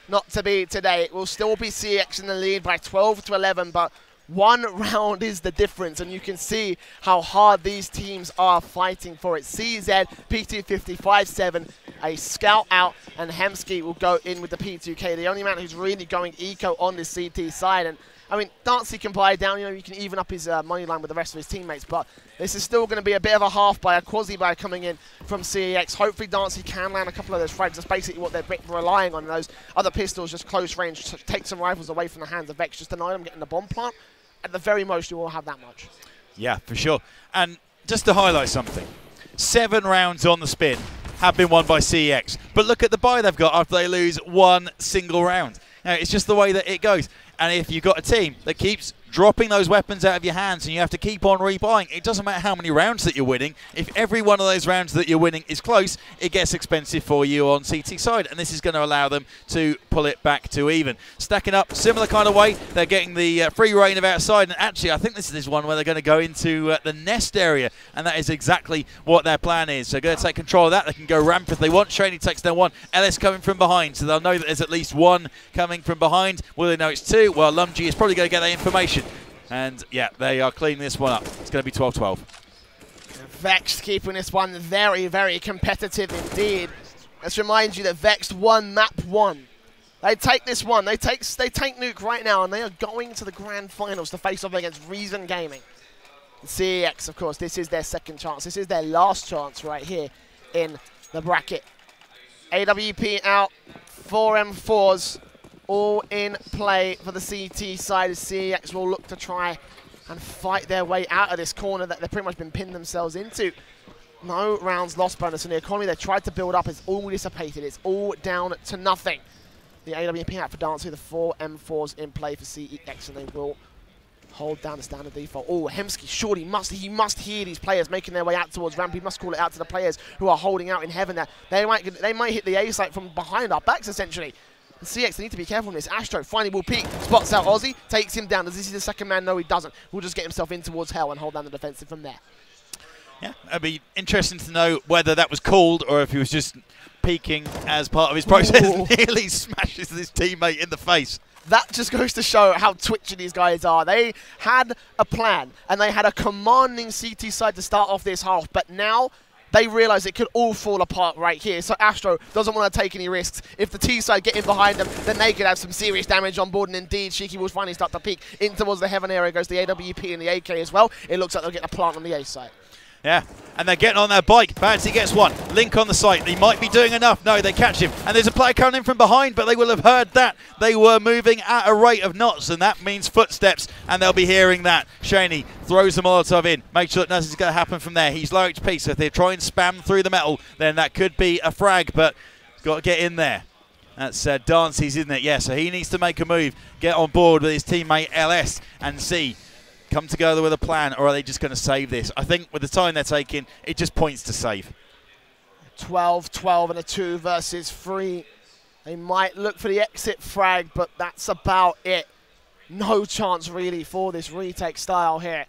not to be today. It will still be CeX in the lead by 12-11, but 1 round is the difference, and you can see how hard these teams are fighting for it. CZ, P250, 5-7, a scout out, and Hemsky will go in with the P2K. The only man who's really going eco on this CT side, and I mean, Dancy can buy down, you know, you can even up his money line with the rest of his teammates, but this is still going to be a bit of a half buy, a quasi buy coming in from CeX. Hopefully Dancy can land a couple of those frags. That's basically what they're relying on. Those other pistols, just close range, take some rifles away from the hands of Vex, just deny them getting the bomb plant. At the very most, you will have that much. Yeah, for sure. And just to highlight something, 7 rounds on the spin have been won by CeX. But look at the buy they've got after they lose 1 single round. Now, it's just the way that it goes. And if you've got a team that keeps dropping those weapons out of your hands and you have to keep on rebuying. It doesn't matter how many rounds that you're winning. If every one of those rounds that you're winning is close, it gets expensive for you on CT side, and this is going to allow them to pull it back to even. Stacking up, similar kind of way. They're getting the free reign of outside, and actually I think this is one where they're going to go into the nest area, and that is exactly what their plan is. So going to take control of that. They can go ramp if they want. Shaney takes down one. Ellis coming from behind, so they'll know that there's at least one coming from behind. Will they know it's two? Well, Lumgy is probably going to get that information. And yeah, they are cleaning this one up. It's going to be 12-12. Vexed keeping this one very, very competitive indeed. Let's remind you that Vexed won map 1. They take this one. They take Nuke right now, and they are going to the grand finals to face off against Reason Gaming. And CeX, of course, this is their second chance. This is their last chance right here in the bracket. AWP out, 4M4s, all in play for the CT side as CeX will look to try and fight their way out of this corner that they've pretty much been pinned themselves into. No rounds lost bonus in the economy they tried to build up. It's all dissipated. It's all down to nothing. The AWP out for Dancy, the 4M4s in play for CeX, and they will hold down the standard default. Oh, Hemsky, surely he must hear these players making their way out towards ramp. He must call it out to the players who are holding out in heaven there. They might hit the A site from behind our backs, essentially. And CeX, they need to be careful on this. Astro finally will peek, spots out Ozzy, takes him down. Does he see the second man? No, he doesn't. We'll just get himself in towards hell and hold down the defensive from there. Yeah, it'd be interesting to know whether that was called or if he was just peeking as part of his process. Nearly smashes his teammate in the face. That just goes to show how twitchy these guys are. They had a plan, and they had a commanding CT side to start off this half, but now they realise it could all fall apart right here. So Astro doesn't want to take any risks. If the T side get in behind them, then they could have some serious damage on board, and indeed, Shiki will finally start to peek in towards the heaven area. Goes the AWP and the AK as well. It looks like they'll get a plant on the A side. Yeah, and they're getting on their bike. Fancy gets one. Link on the site. He might be doing enough. No, they catch him. And there's a player coming in from behind, but they will have heard that. They were moving at a rate of knots, and that means footsteps, and they'll be hearing that. Shaney throws the Molotov in. Make sure that nothing's going to happen from there. He's low HP, so if they try and spam through the metal, then that could be a frag, but got to get in there. That's Dancy's, isn't it? Yeah, so he needs to make a move, get on board with his teammate LS, and see come together with a plan, or are they just going to save this? I think with the time they're taking, it just points to save. 12-12 and a 2 versus 3. They might look for the exit frag, but that's about it. No chance really for this retake style here.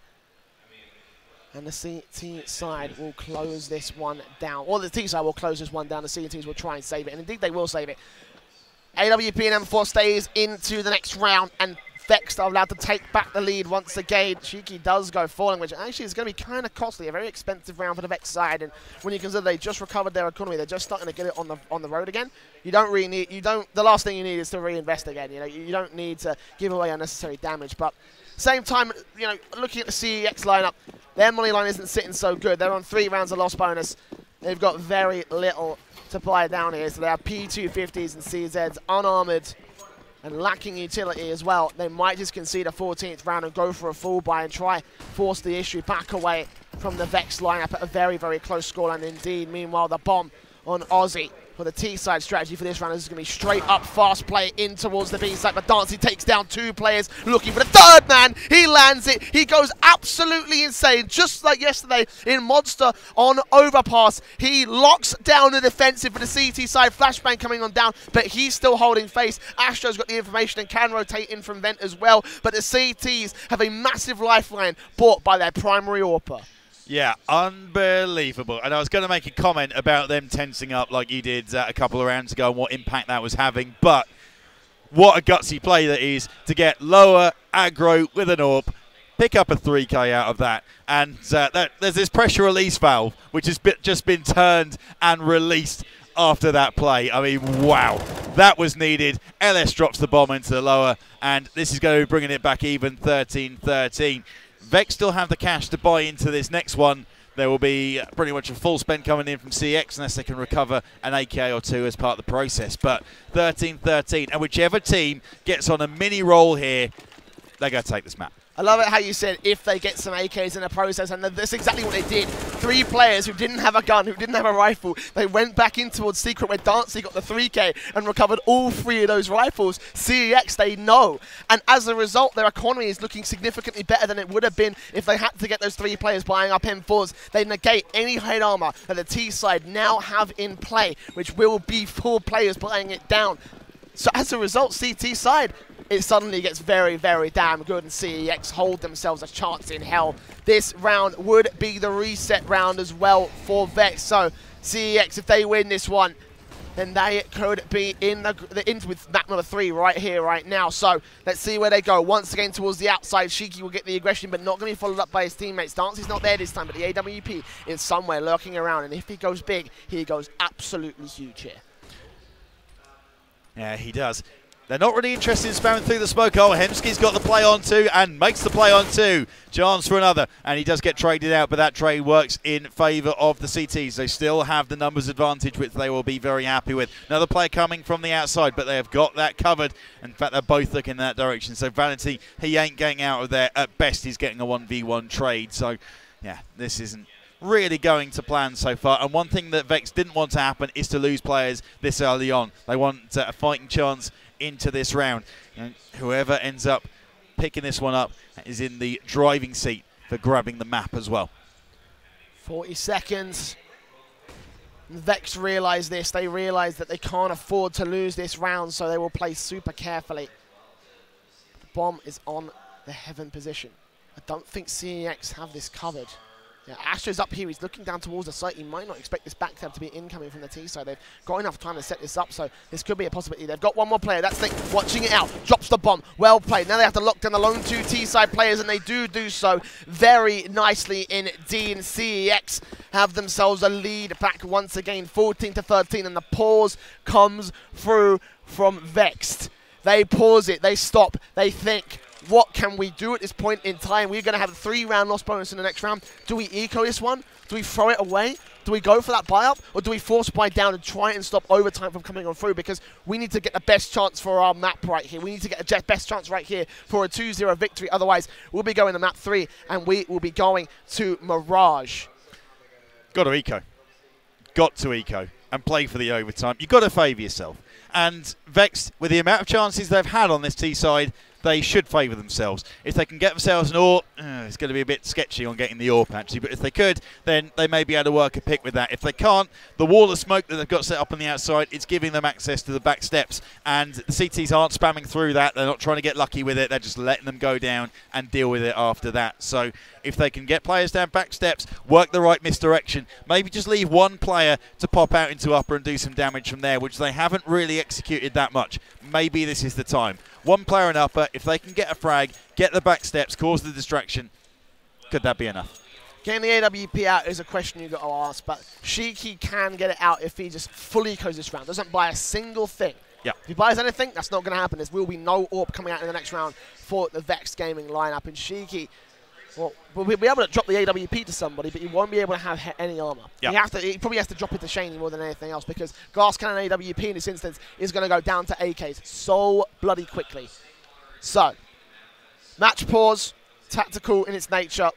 And the CT side will close this one down. Or the T side will close this one down. The CTs will try and save it, and indeed they will save it. AWP and M4 stays into the next round, and Vexed are allowed to take back the lead once again. Shiki does go falling, which actually is going to be kind of costly. A very expensive round for the Vexed side, and when you consider they just recovered their economy, they're just starting to get it on the road again. You don't really need. The last thing you need is to reinvest again. You know, you don't need to give away unnecessary damage. But same time, you know, looking at the CeX lineup, their money line isn't sitting so good. They're on 3 rounds of loss bonus. They've got very little to play down here, so they have P250s and CZs unarmored and lacking utility as well. They might just concede a 14th round and go for a full buy and try force the issue back away from the Vexed lineup at a very, very close scoreline indeed. Meanwhile, the bomb on Aussie for the T-side strategy for this round is going to be straight up fast play in towards the B-side, but Dancy takes down 2 players looking for the third man. He lands it. He goes absolutely insane, just like yesterday in Monster on Overpass. He locks down the defensive for the CT side. Flashbang coming on down, but he's still holding face. Astro's got the information and can rotate in from Vent as well, but the CTs have a massive lifeline bought by their primary AWPer. Yeah, unbelievable. And I was going to make a comment about them tensing up like you did a couple of rounds ago and what impact that was having. But what a gutsy play that is to get lower aggro with an AWP, pick up a 3K out of that. And there's this pressure release valve, which has just been turned and released after that play. I mean, wow. That was needed. LS drops the bomb into the lower, and this is going to be bringing it back even 13-13. Vex still have the cash to buy into this next one. There will be pretty much a full spend coming in from CeX unless they can recover an AK or 2 as part of the process. But 13-13, and whichever team gets on a mini roll here, they're going to take this map. I love it how you said if they get some AKs in the process, and that's exactly what they did. 3 players who didn't have a gun, who didn't have a rifle, they went back in towards Secret where Dancy got the 3K and recovered all 3 of those rifles. CeX, they know. And as a result, their economy is looking significantly better than it would have been if they had to get those 3 players buying up M4s. They negate any head armor that the T side now have in play, which will be 4 players buying it down. So as a result, CT side, it suddenly gets very, very damn good, and CeX hold themselves a chance in hell. This round would be the reset round as well for Vex. So CeX, if they win this one, then they could be in with map number 3 right here, right now. So let's see where they go. Once again towards the outside, Shiki will get the aggression, but not going to be followed up by his teammates. Dancy's not there this time, but the AWP is somewhere lurking around, and if he goes big, he goes absolutely huge here. Yeah, he does. They're not really interested in spamming through the smoke. Oh, Hemsky's got the play on 2 and makes the play on 2. Chance for another, and he does get traded out, but that trade works in favour of the CTs. They still have the numbers advantage, which they will be very happy with. Another player coming from the outside, but they have got that covered. In fact, they're both looking in that direction. So Valenti, he ain't getting out of there. At best, he's getting a 1v1 trade. So, yeah, this isn't really going to plan so far. And one thing that Vex didn't want to happen is to lose players this early on. They want a fighting chance into this round. And whoever ends up picking this one up is in the driving seat for grabbing the map as well. 40 seconds. Vex realise this. They realise that they can't afford to lose this round, so they will play super carefully. The bomb is on the heaven position. I don't think CeX have this covered. Yeah, Astro's up here. He's looking down towards the site. He might not expect this backstab to be incoming from the T side. They've got enough time to set this up, so this could be a possibility. They've got one more player. That's Think watching it out. Drops the bomb. Well played. Now they have to lock down the lone 2 T side players, and they do so very nicely indeed. And CeX have themselves a lead back once again, 14-13, and the pause comes through from Vexed. They pause it. They stop. They think, what can we do at this point in time? We're going to have a 3-round loss bonus in the next round. Do we eco this one? Do we throw it away? Do we go for that buy-up? Or do we force buy down and try and stop overtime from coming on through? Because we need to get the best chance for our map right here. We need to get the best chance right here for a 2-0 victory. Otherwise, we'll be going to map 3, and we will be going to Mirage. Got to eco. Got to eco and play for the overtime. You've got to favour yourself. And Vex, with the amount of chances they've had on this T side, they should favour themselves. If they can get themselves an AWP, it's going to be a bit sketchy on getting the AWP actually, but if they could, then they may be able to work a pick with that. If they can't, the wall of smoke that they've got set up on the outside, it's giving them access to the back steps, and the CTs aren't spamming through that. They're not trying to get lucky with it. They're just letting them go down and deal with it after that. So if they can get players down back steps, work the right misdirection, maybe just leave one player to pop out into upper and do some damage from there, which they haven't really executed that much. Maybe this is the time. One player in upper, if they can get a frag, get the back steps, cause the distraction, could that be enough? Getting the AWP out is a question you've got to ask, but Shiki can get it out if he just fully ecos this round. Doesn't buy a single thing. Yeah. If he buys anything, that's not going to happen. There will be no AWP coming out in the next round for the Vexed Gaming lineup. And Shiki, well, we'll be able to drop the AWP to somebody, but he won't be able to have any armor. Yep. He probably has to drop it to Shaney more than anything else, because Glass Cannon AWP in this instance is going to go down to AKs so bloody quickly. So, match pause, tactical in its nature.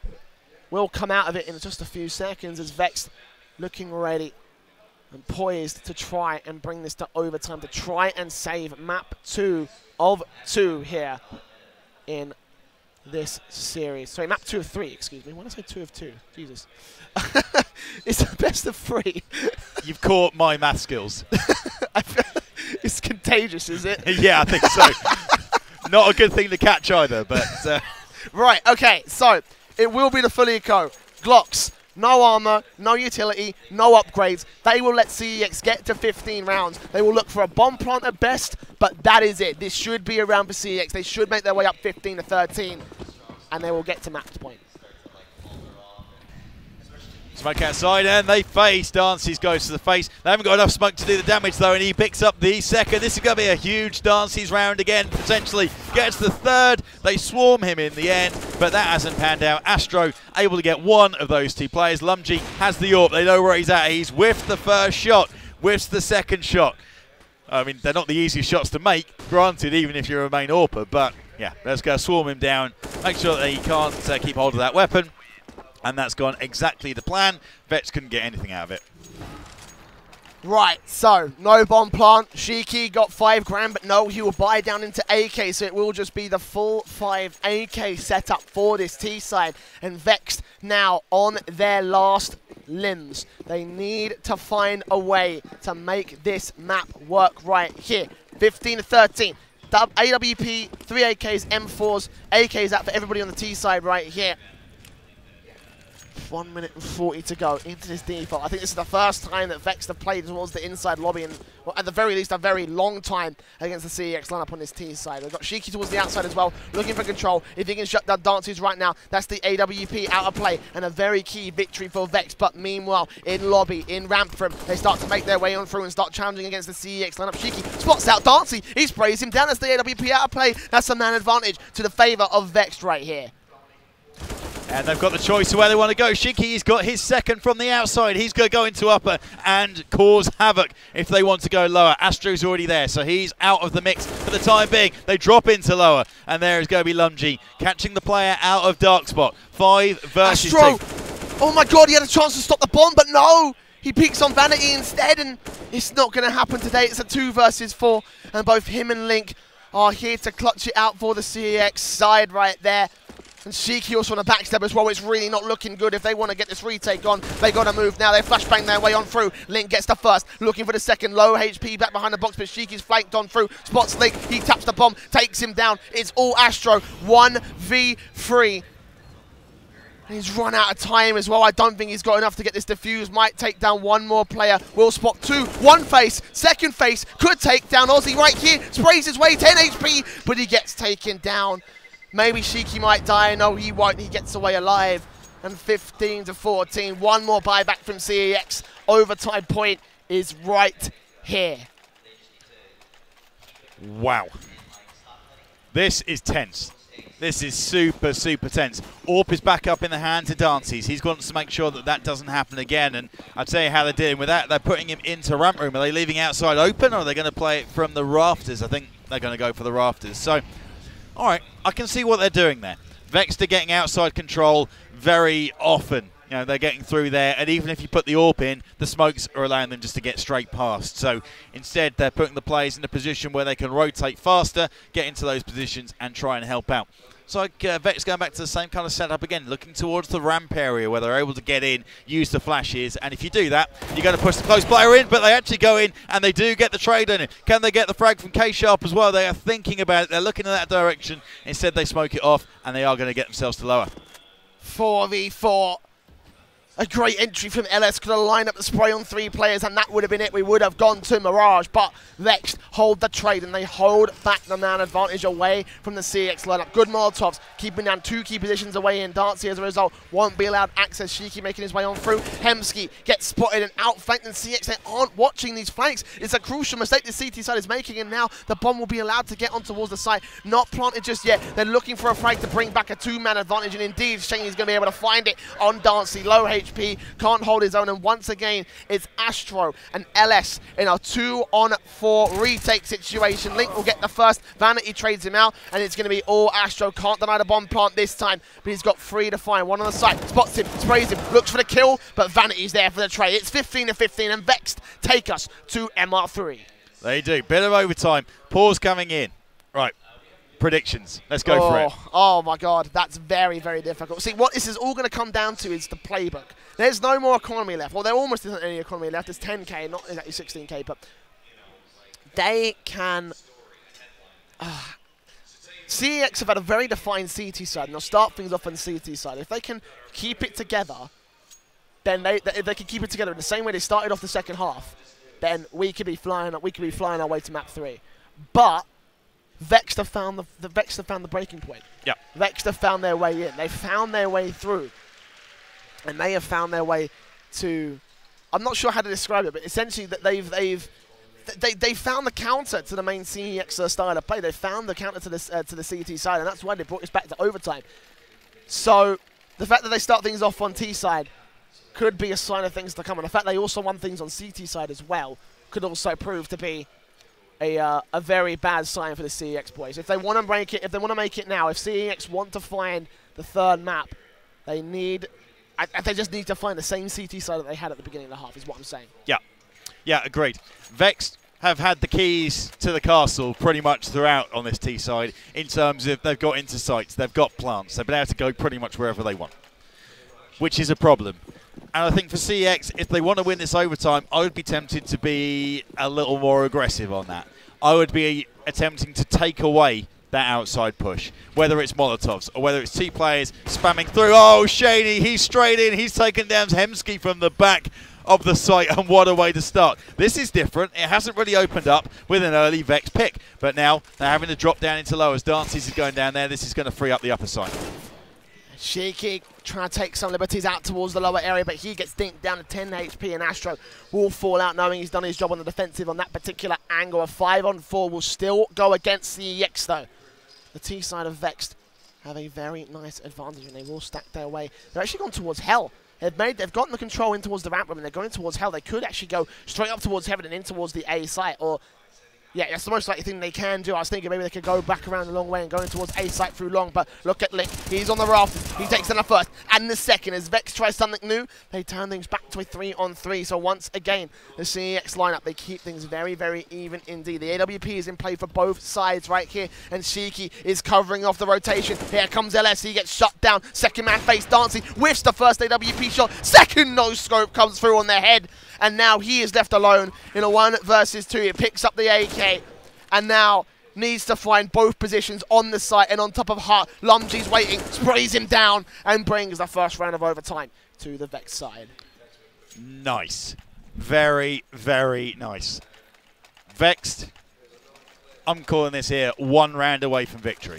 We'll come out of it in just a few seconds as Vex looking ready and poised to try and bring this to overtime, to try and save map 2 of 2 here in this series. Sorry, map 2 of 3, excuse me. Why did I say 2 of 2? Jesus. It's the best of 3. You've caught my math skills. It's contagious, is it? Yeah, I think so. Not a good thing to catch either, but... Right, okay, so it will be the full eco. Glocks, no armor, no utility, no upgrades. They will let CeX get to 15 rounds. They will look for a bomb plant at best, but that is it. This should be a round for CeX. They should make their way up 15-13, and they will get to match point. Smoke outside, and they face. Dancy's goes to the face. They haven't got enough smoke to do the damage, though, and he picks up the second. This is going to be a huge Dancy's round again, potentially. Gets the third. They swarm him in the end, but that hasn't panned out. Astro able to get one of those 2 players. Lumji has the AWP. They know where he's at. He's whiffed the first shot, whiffs the second shot. I mean, they're not the easiest shots to make, granted, even if you're a main AWPer, but Yeah, let's go swarm him down. Make sure that he can't keep hold of that weapon. And that's gone exactly the plan. Vex couldn't get anything out of it. Right, so no bomb plant. Shiki got 5 grand, but no, he will buy down into AK, so it will just be the full 5 AK setup for this T side. And Vexed now on their last limbs. They need to find a way to make this map work right here. 15 to 13. AWP, 3 AKs, M4s, AKs out for everybody on the T side right here. 1 minute and 40 to go into this default. I think this is the first time that Vexed have played towards the inside lobby in, well, at the very least, a very long time against the CEX lineup on this T side. They've got Shiki towards the outside as well, looking for control. If he can shut down Dances right now, that's the AWP out of play and a very key victory for Vexed. But meanwhile, in lobby, in ramp room, they start to make their way on through and start challenging against the CEX lineup. Shiki spots out Dancy. He sprays him down as the AWP out of play. That's a man advantage to the favor of Vexed right here. And they've got the choice of where they want to go. Shiki's got his second from the outside. He's going to go into upper and cause havoc if they want to go lower. Astro's already there, so he's out of the mix for the time being. They drop into lower, and there is going to be Lungy catching the player out of dark spot. 5 versus Astro! 2. Oh my god, he had a chance to stop the bomb, but no! He peeks on Vanity instead, and it's not going to happen today. It's a 2 versus 4, and both him and Link are here to clutch it out for the CEX side right there. And Shiki also on a backstab as well. It's really not looking good. If they want to get this retake on, they got to move now. They flashbang their way on through. Link gets the first, looking for the second. Low HP back behind the box, but Shiki's flanked on through. Spots Link, he taps the bomb, takes him down. It's all Astro, 1v3. He's run out of time as well. I don't think he's got enough to get this defuse. Might take down one more player. Will spot 2. One face, second face, could take down Aussie right here. Sprays his way, 10 HP, but he gets taken down. Maybe Shiki might die. No, he won't. He gets away alive. And 15 to 14. One more buyback from CEX. Overtime point is right here. Wow. This is tense. This is super, super tense. AWP is back up in the hands of Dances. He's got to make sure that that doesn't happen again. And I'll tell you how they're dealing with that. They're putting him into ramp room. Are they leaving outside open, or are they going to play it from the rafters? I think they're going to go for the rafters. So, all right, I can see what they're doing there. Vexed are getting outside control very often. You know, they're getting through there, and even if you put the AWP in, the smokes are allowing them just to get straight past. So instead, they're putting the players in a position where they can rotate faster, get into those positions, and try and help out. So Vexed going back to the same kind of setup again, looking towards the ramp area where they're able to get in, use the flashes, and if you do that, you're going to push the close player in, but they actually go in, and they do get the trade on it. Can they get the frag from K-Sharp as well? They are thinking about it. They're looking in that direction. Instead, they smoke it off, and they are going to get themselves to lower. 4v4. A great entry from LS, could have lined up the spray on 3 players, and that would have been it. We would have gone to Mirage, but Vexed hold the trade, and they hold back the man advantage away from the CEX lineup. Good Molotovs, keeping down 2 key positions away in Dancy as a result. Won't be allowed access. Shiki making his way on through. Hemsky gets spotted and outflanked, and CEX, they aren't watching these flanks. It's a crucial mistake the CT side is making, and now the bomb will be allowed to get on towards the site. Not planted just yet. They're looking for a frag to bring back a 2-man advantage, and indeed, Shaney's going to be able to find it on Dancy. Low HP, can't hold his own, and once again, it's Astro and LS in a 2-on-4 retake situation. Link will get the first. Vanity trades him out, and it's going to be all Astro. Can't deny the bomb plant this time, but he's got 3 to find. One on the side, spots him, sprays him, looks for the kill, but Vanity's there for the trade. It's 15 to 15, and Vexed take us to MR3. They do. Bit of overtime. Pause coming in. Right. Predictions. Let's go for it. Oh my god, that's very, very difficult. See, what this is all going to come down to is the playbook. There's no more economy left. Well, there almost isn't any economy left. There's 10k, not exactly 16k, but they can... CEX have had a very defined CT side, and they'll start things off on the CT side. If they can keep it together, then if they can keep it together in the same way they started off the second half, then we could be flying our way to map 3. But Vexed have found the breaking point. Yeah. Vexed have found their way in. They found their way through, and they have found their way to. I'm not sure how to describe it, but essentially that they found the counter to the main CEX style of play. They found the counter to the CT side, and that's why they brought us back to overtime. So the fact that they start things off on T side could be a sign of things to come, and the fact they also won things on CT side as well could also prove to be a very bad sign for the CEX boys. If they want to break it, if they want to make it now, if CEX want to find the third map, they just need to find the same CT side that they had at the beginning of the half, is what I'm saying. Yeah. Yeah, agreed. Vexed have had the keys to the castle pretty much throughout on this T side in terms of they've got into sites, they've got plants, they've been able to go pretty much wherever they want, which is a problem. And I think for CEX, if they want to win this overtime, I would be tempted to be a little more aggressive on that. I would be attempting to take away that outside push, whether it's Molotovs or whether it's two players spamming through. Oh, Shady, he's straight in. He's taken down Hemsky from the back of the site, and what a way to start. This is different. It hasn't really opened up with an early Vex pick, but now they're having to drop down into low as Dances is going down there. This is going to free up the upper side. Sheiky trying to take some liberties out towards the lower area, but he gets dinked down to 10 HP, and Astro will fall out knowing he's done his job on the defensive on that particular angle. A 5-on-4 will still go against CEX though. The T side of Vexed have a very nice advantage, and they will stack their way. They're actually gone towards Hell. They've gotten the control in towards the ramp room, and they're going towards Hell. They could actually go straight up towards Heaven and in towards the A site, or yeah, that's the most likely thing they can do. I was thinking maybe they could go back around the long way and go in towards A site through long, but look at Lick. He's on the rafters. He takes down the first and the second. As Vex tries something new, they turn things back to a 3-on-3. So once again, the CEX lineup, they keep things very, very even indeed. The AWP is in play for both sides right here, and Sheiky is covering off the rotation. Here comes LS. He gets shut down. Second man face Dancing, whiffs the first AWP shot. Second no-scope comes through on their head. And now he is left alone in a 1 versus 2. He picks up the AK and now needs to find both positions on the site and on top of Hart. Lumgy's waiting, sprays him down and brings the first round of overtime to the Vex side. Nice. Very, very nice. Vexed, I'm calling this here 1 round away from victory.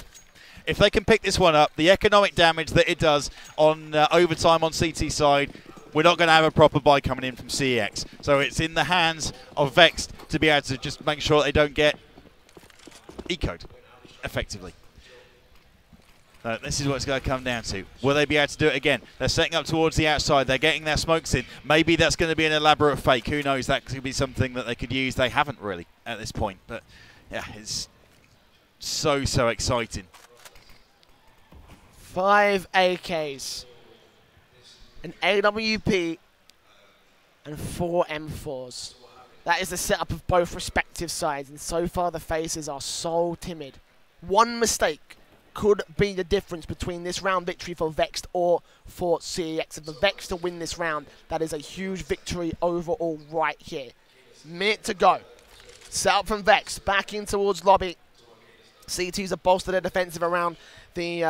If they can pick this one up, the economic damage that it does on overtime on CT side, we're not going to have a proper buy coming in from CEX. So it's in the hands of Vexed to be able to just make sure they don't get ecoed effectively. This is what it's going to come down to. Will they be able to do it again? They're setting up towards the outside. They're getting their smokes in. Maybe that's going to be an elaborate fake. Who knows? That could be something that they could use. They haven't really at this point. But yeah, it's so, so exciting. 5 AKs. An AWP and 4 M4s. That is the setup of both respective sides, and so far the faces are so timid. One mistake could be the difference between this round victory for Vexed or for CEX. If the Vexed to win this round, that is a huge victory overall right here. Minute to go. Set up from Vexed, back in towards lobby. CTs have bolstered their defensive around the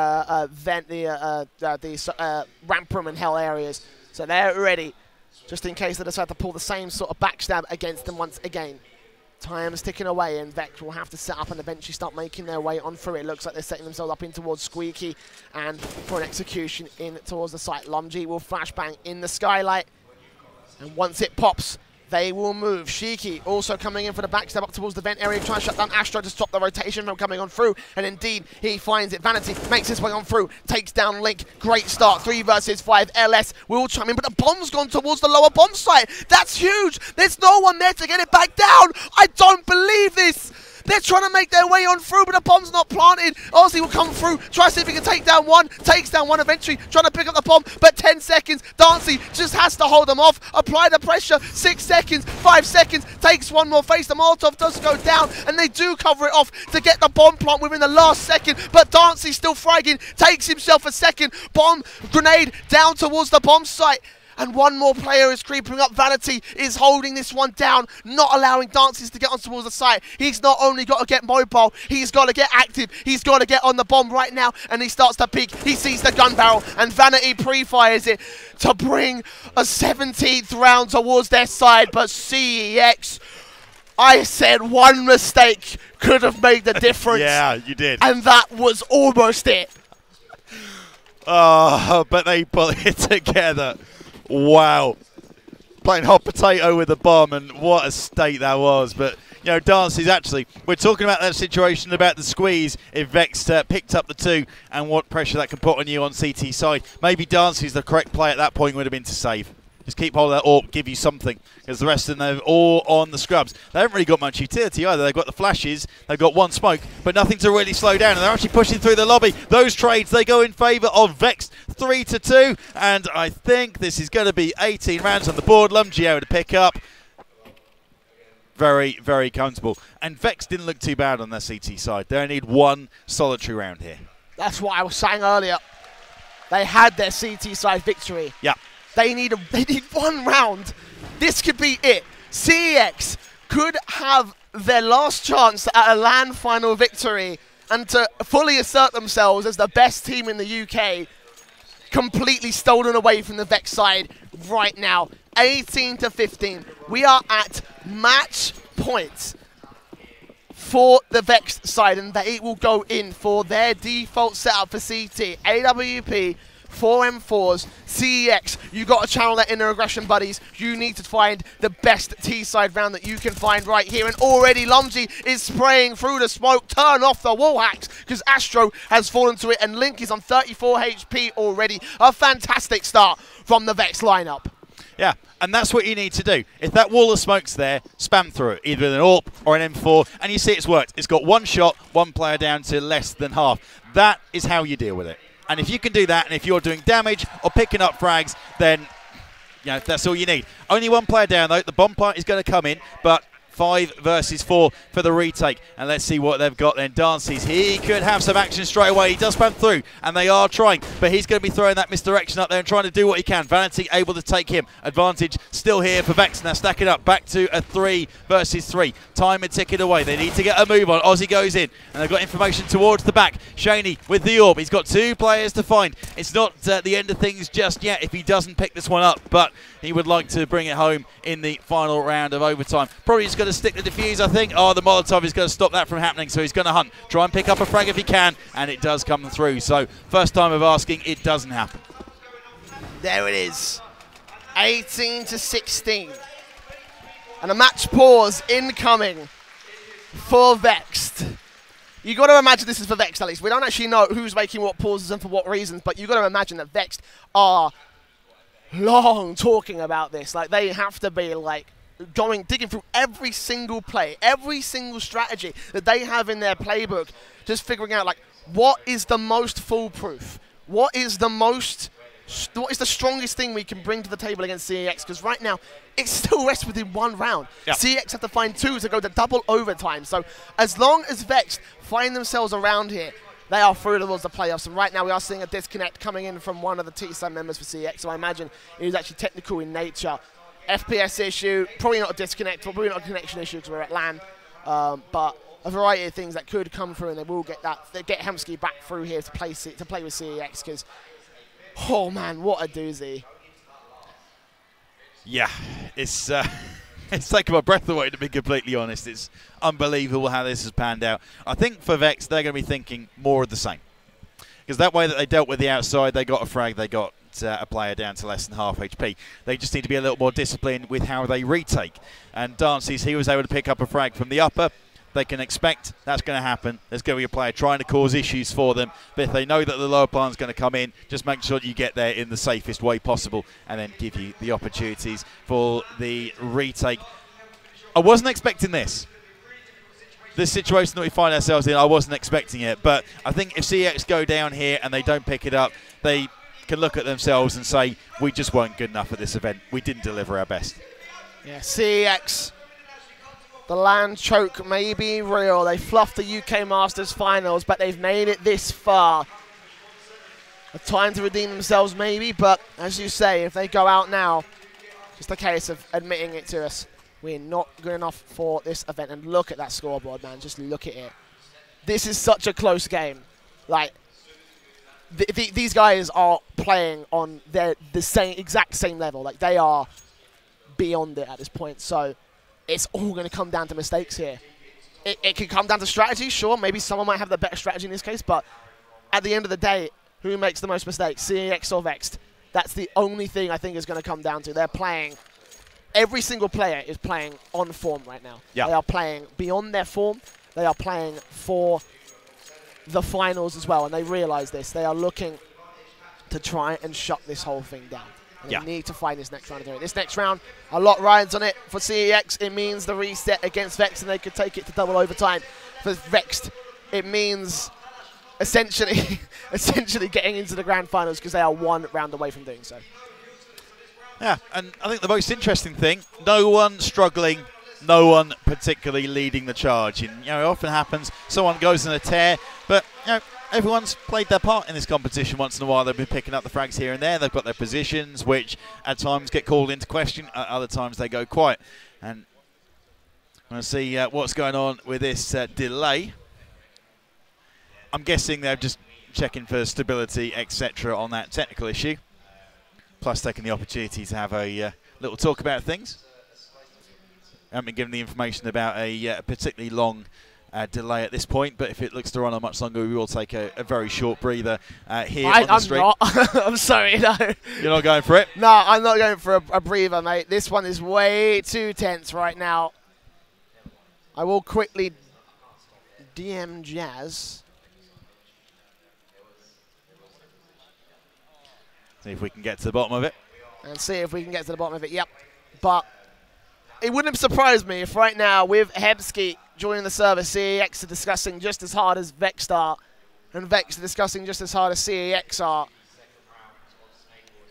ramp room and Hell areas, so they're ready just in case they decide to pull the same sort of backstab against them once again. Time's ticking away, and Vex will have to set up and eventually start making their way on through. It looks like they're setting themselves up in towards Squeaky and for an execution in towards the site. Lumgy will flashbang in the skylight, and once it pops, they will move. Sheiky also coming in for the backstab up towards the vent area, trying to shut down Astro to stop the rotation from coming on through. And indeed, he finds it. Vanity makes his way on through, takes down Link. Great start, 3 versus 5. LS will chime in, but the bomb's gone towards the lower bomb site. That's huge. There's no one there to get it back down. I don't believe this. They're trying to make their way on through, but the bomb's not planted. Ozzy will come through, try to see if he can take down one. Takes down one eventually, trying to pick up the bomb, but 10 seconds. Dancy just has to hold them off. Apply the pressure. 6 seconds, 5 seconds. Takes one more face. The Molotov does go down, and they do cover it off to get the bomb plant within the last second. But Dancy still fragging. Takes himself a second. Bomb grenade down towards the bomb site. And one more player is creeping up. Vanity is holding this one down, not allowing Dances to get on towards the site. He's not only got to get mobile, he's got to get active. He's got to get on the bomb right now, and he starts to peek. He sees the gun barrel, and Vanity pre-fires it to bring a 17th round towards their side. But CEX, I said one mistake could have made the difference. Yeah, you did. And that was almost it. Oh, but they put it together. Wow. Playing hot potato with the bomb, and what a state that was. But, you know, Dancy's actually, we're talking about that situation about the squeeze if Vex picked up the 2 and what pressure that can put on you on CT side. Maybe Dancy's the correct play at that point would have been to save. Just keep hold of that AWP, give you something, because the rest of them are all on the scrubs. They haven't really got much utility either. They've got the flashes, they've got one smoke, but nothing to really slow down, and they're actually pushing through the lobby. Those trades, they go in favour of Vexed, 3-2, and I think this is going to be 18 rounds on the board. Lumgy able to pick up. Very, very comfortable. And Vexed didn't look too bad on their CT side. They only need one solitary round here. That's what I was saying earlier. They had their CT side victory. Yeah. They need one round. This could be it. CeX could have their last chance at a LAN final victory and to fully assert themselves as the best team in the UK, completely stolen away from the Vexed side right now. 18-15. We are at match points for the Vexed side, and they will go in for their default setup for CT. AWP, 4M4s, CeX. You got to channel that inner aggression, buddies. You need to find the best T-side round that you can find right here. And already Lumgy is spraying through the smoke. Turn off the wall hacks, because Astro has fallen to it, and Link is on 34 HP already. A fantastic start from the Vexed lineup. Yeah, and that's what you need to do. If that wall of smoke's there, spam through it, either with an AWP or an M4, and you see it's worked. It's got one shot, one player down to less than half. That is how you deal with it. And if you can do that, and if you're doing damage or picking up frags, then that's all you need. Only one player down, though. The bomb plant is going to come in, but 5 versus 4 for the retake. And let's see what they've got then. Dances, he could have some action straight away. He does spam through, and they are trying, but he's going to be throwing that misdirection up there and trying to do what he can. Vanity able to take him. Advantage still here for Vex. Now stacking up back to a 3 versus 3. Time and ticket away. They need to get a move on. Ozzy goes in, and they've got information towards the back. Shaney with the AWP. He's got 2 players to find. It's not the end of things just yet if he doesn't pick this one up, but he would like to bring it home in the final round of overtime. Probably just going to stick the defuse, I think. Oh, the Molotov is going to stop that from happening, so he's going to hunt. Try and pick up a frag if he can, and it does come through. So, first time of asking, it doesn't happen. There it is. 18-16. And a match pause incoming for Vexed. You got to imagine this is for Vexed, at least. We don't actually know who's making what pauses and for what reasons, but you got to imagine that Vexed are long talking about this. Like, they have to be like digging through every single play, every single strategy that they have in their playbook, just figuring out like what is the most foolproof, what is the strongest thing we can bring to the table against CeX, because right now it still rests within 1 round. Yeah. CeX have to find 2 to go to double overtime. So as long as Vexed find themselves around here, they are through towards the playoffs, and right now we are seeing a disconnect coming in from one of the T-side members for CeX, so I imagine it is actually technical in nature. FPS issue, probably not a disconnect, probably not a connection issue because we're at LAN, but a variety of things that could come through, and they will get that. They get Hemsky back through here to play with CeX, because, oh man, what a doozy. Yeah, it's taken my breath away, to be completely honest. It's unbelievable how this has panned out. I think for Vex, they're going to be thinking more of the same. Because that way that they dealt with the outside, they got a frag, they got a player down to less than half HP. They just need to be a little more disciplined with how they retake. And Dances, he was able to pick up a frag from the upper. They can expect that's going to happen. There's going to be a player trying to cause issues for them. But if they know that the lower plan's going to come in, just make sure that you get there in the safest way possible and then give you the opportunities for the retake. I wasn't expecting this. This situation that we find ourselves in, I wasn't expecting it. But I think if CeX go down here and they don't pick it up, they can look at themselves and say, we just weren't good enough at this event. We didn't deliver our best. Yeah, CeX. The land choke may be real. They fluffed the UK Masters finals, but they've made it this far. A time to redeem themselves maybe, but as you say, if they go out now, just a case of admitting it to us. We're not good enough for this event. And look at that scoreboard, man. Just look at it. This is such a close game. Like, these guys are playing on the exact same level. Like, they are beyond it at this point. So it's all going to come down to mistakes here. It can come down to strategy, sure. Maybe someone might have the better strategy in this case, but at the end of the day, who makes the most mistakes, CeX or Vexed? That's the only thing I think is going to come down to. They're playing, every single player is playing on form right now. Yeah. They are playing beyond their form. They are playing for the finals as well, and they realize this. They are looking to try and shut this whole thing down. And they need to find this next round. This next round, a lot rides on it for CEX. It means the reset against Vexed, and they could take it to double overtime. For Vexed, it means essentially getting into the grand finals because they are one round away from doing so. Yeah, and I think the most interesting thing, no one struggling, no one particularly leading the charge. And, it often happens, someone goes in a tear, but, everyone's played their part in this competition once in a while. They've been picking up the frags here and there. They've got their positions, which at times get called into question. At other times they go quiet. And I want to see what's going on with this delay. I'm guessing they're just checking for stability, etc. on that technical issue. Plus taking the opportunity to have a little talk about things. I haven't been given the information about a particularly long delay at this point, but if it looks to run on much longer, we will take a very short breather here on the stream. I'm not. I'm sorry, no. You're not going for it? No, I'm not going for a breather, mate. This one is way too tense right now. I will quickly DM Jazz. See if we can get to the bottom of it. And see if we can get to the bottom of it, yep. But it wouldn't have surprised me if right now, with Hebsky joining the server, CEX are discussing just as hard as Vexed are, and Vexed are discussing just as hard as CEX are.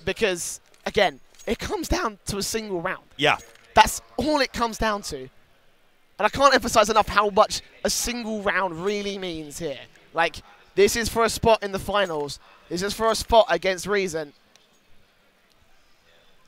Because, again, it comes down to a single round. Yeah. That's all it comes down to. And I can't emphasize enough how much a single round really means here. Like, this is for a spot in the finals. This is for a spot against Reason.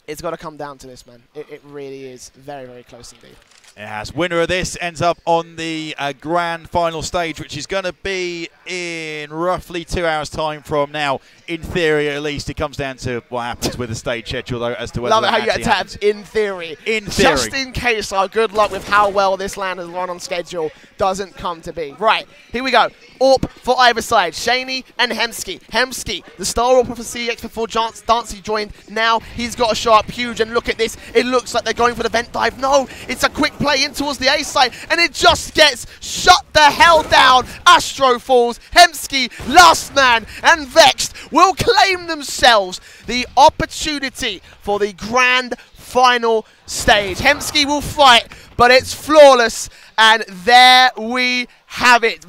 It's got to come down to this, man. It really is very, very close indeed. It has. Winner of this ends up on the grand final stage, which is going to be in roughly 2 hours' time from now. In theory, at least, it comes down to what happens with the stage schedule, though, as to whether Love it how you get tapped, in theory. In theory. Just in case our good luck with how well this land has run on schedule doesn't come to be. Right, here we go. AWP for either side. Shaney and Hemsky. Hemsky, the star AWP for CEX before Dancy joined. Now he's got a shot up huge, and look at this. It looks like they're going for the vent dive. No, it's a quick play in towards the A side, and it just gets shut the hell down. Astro falls. Hemsky, last man, and Vexed will claim themselves the opportunity for the grand final stage. Hemsky will fight, but it's flawless, and there we have it.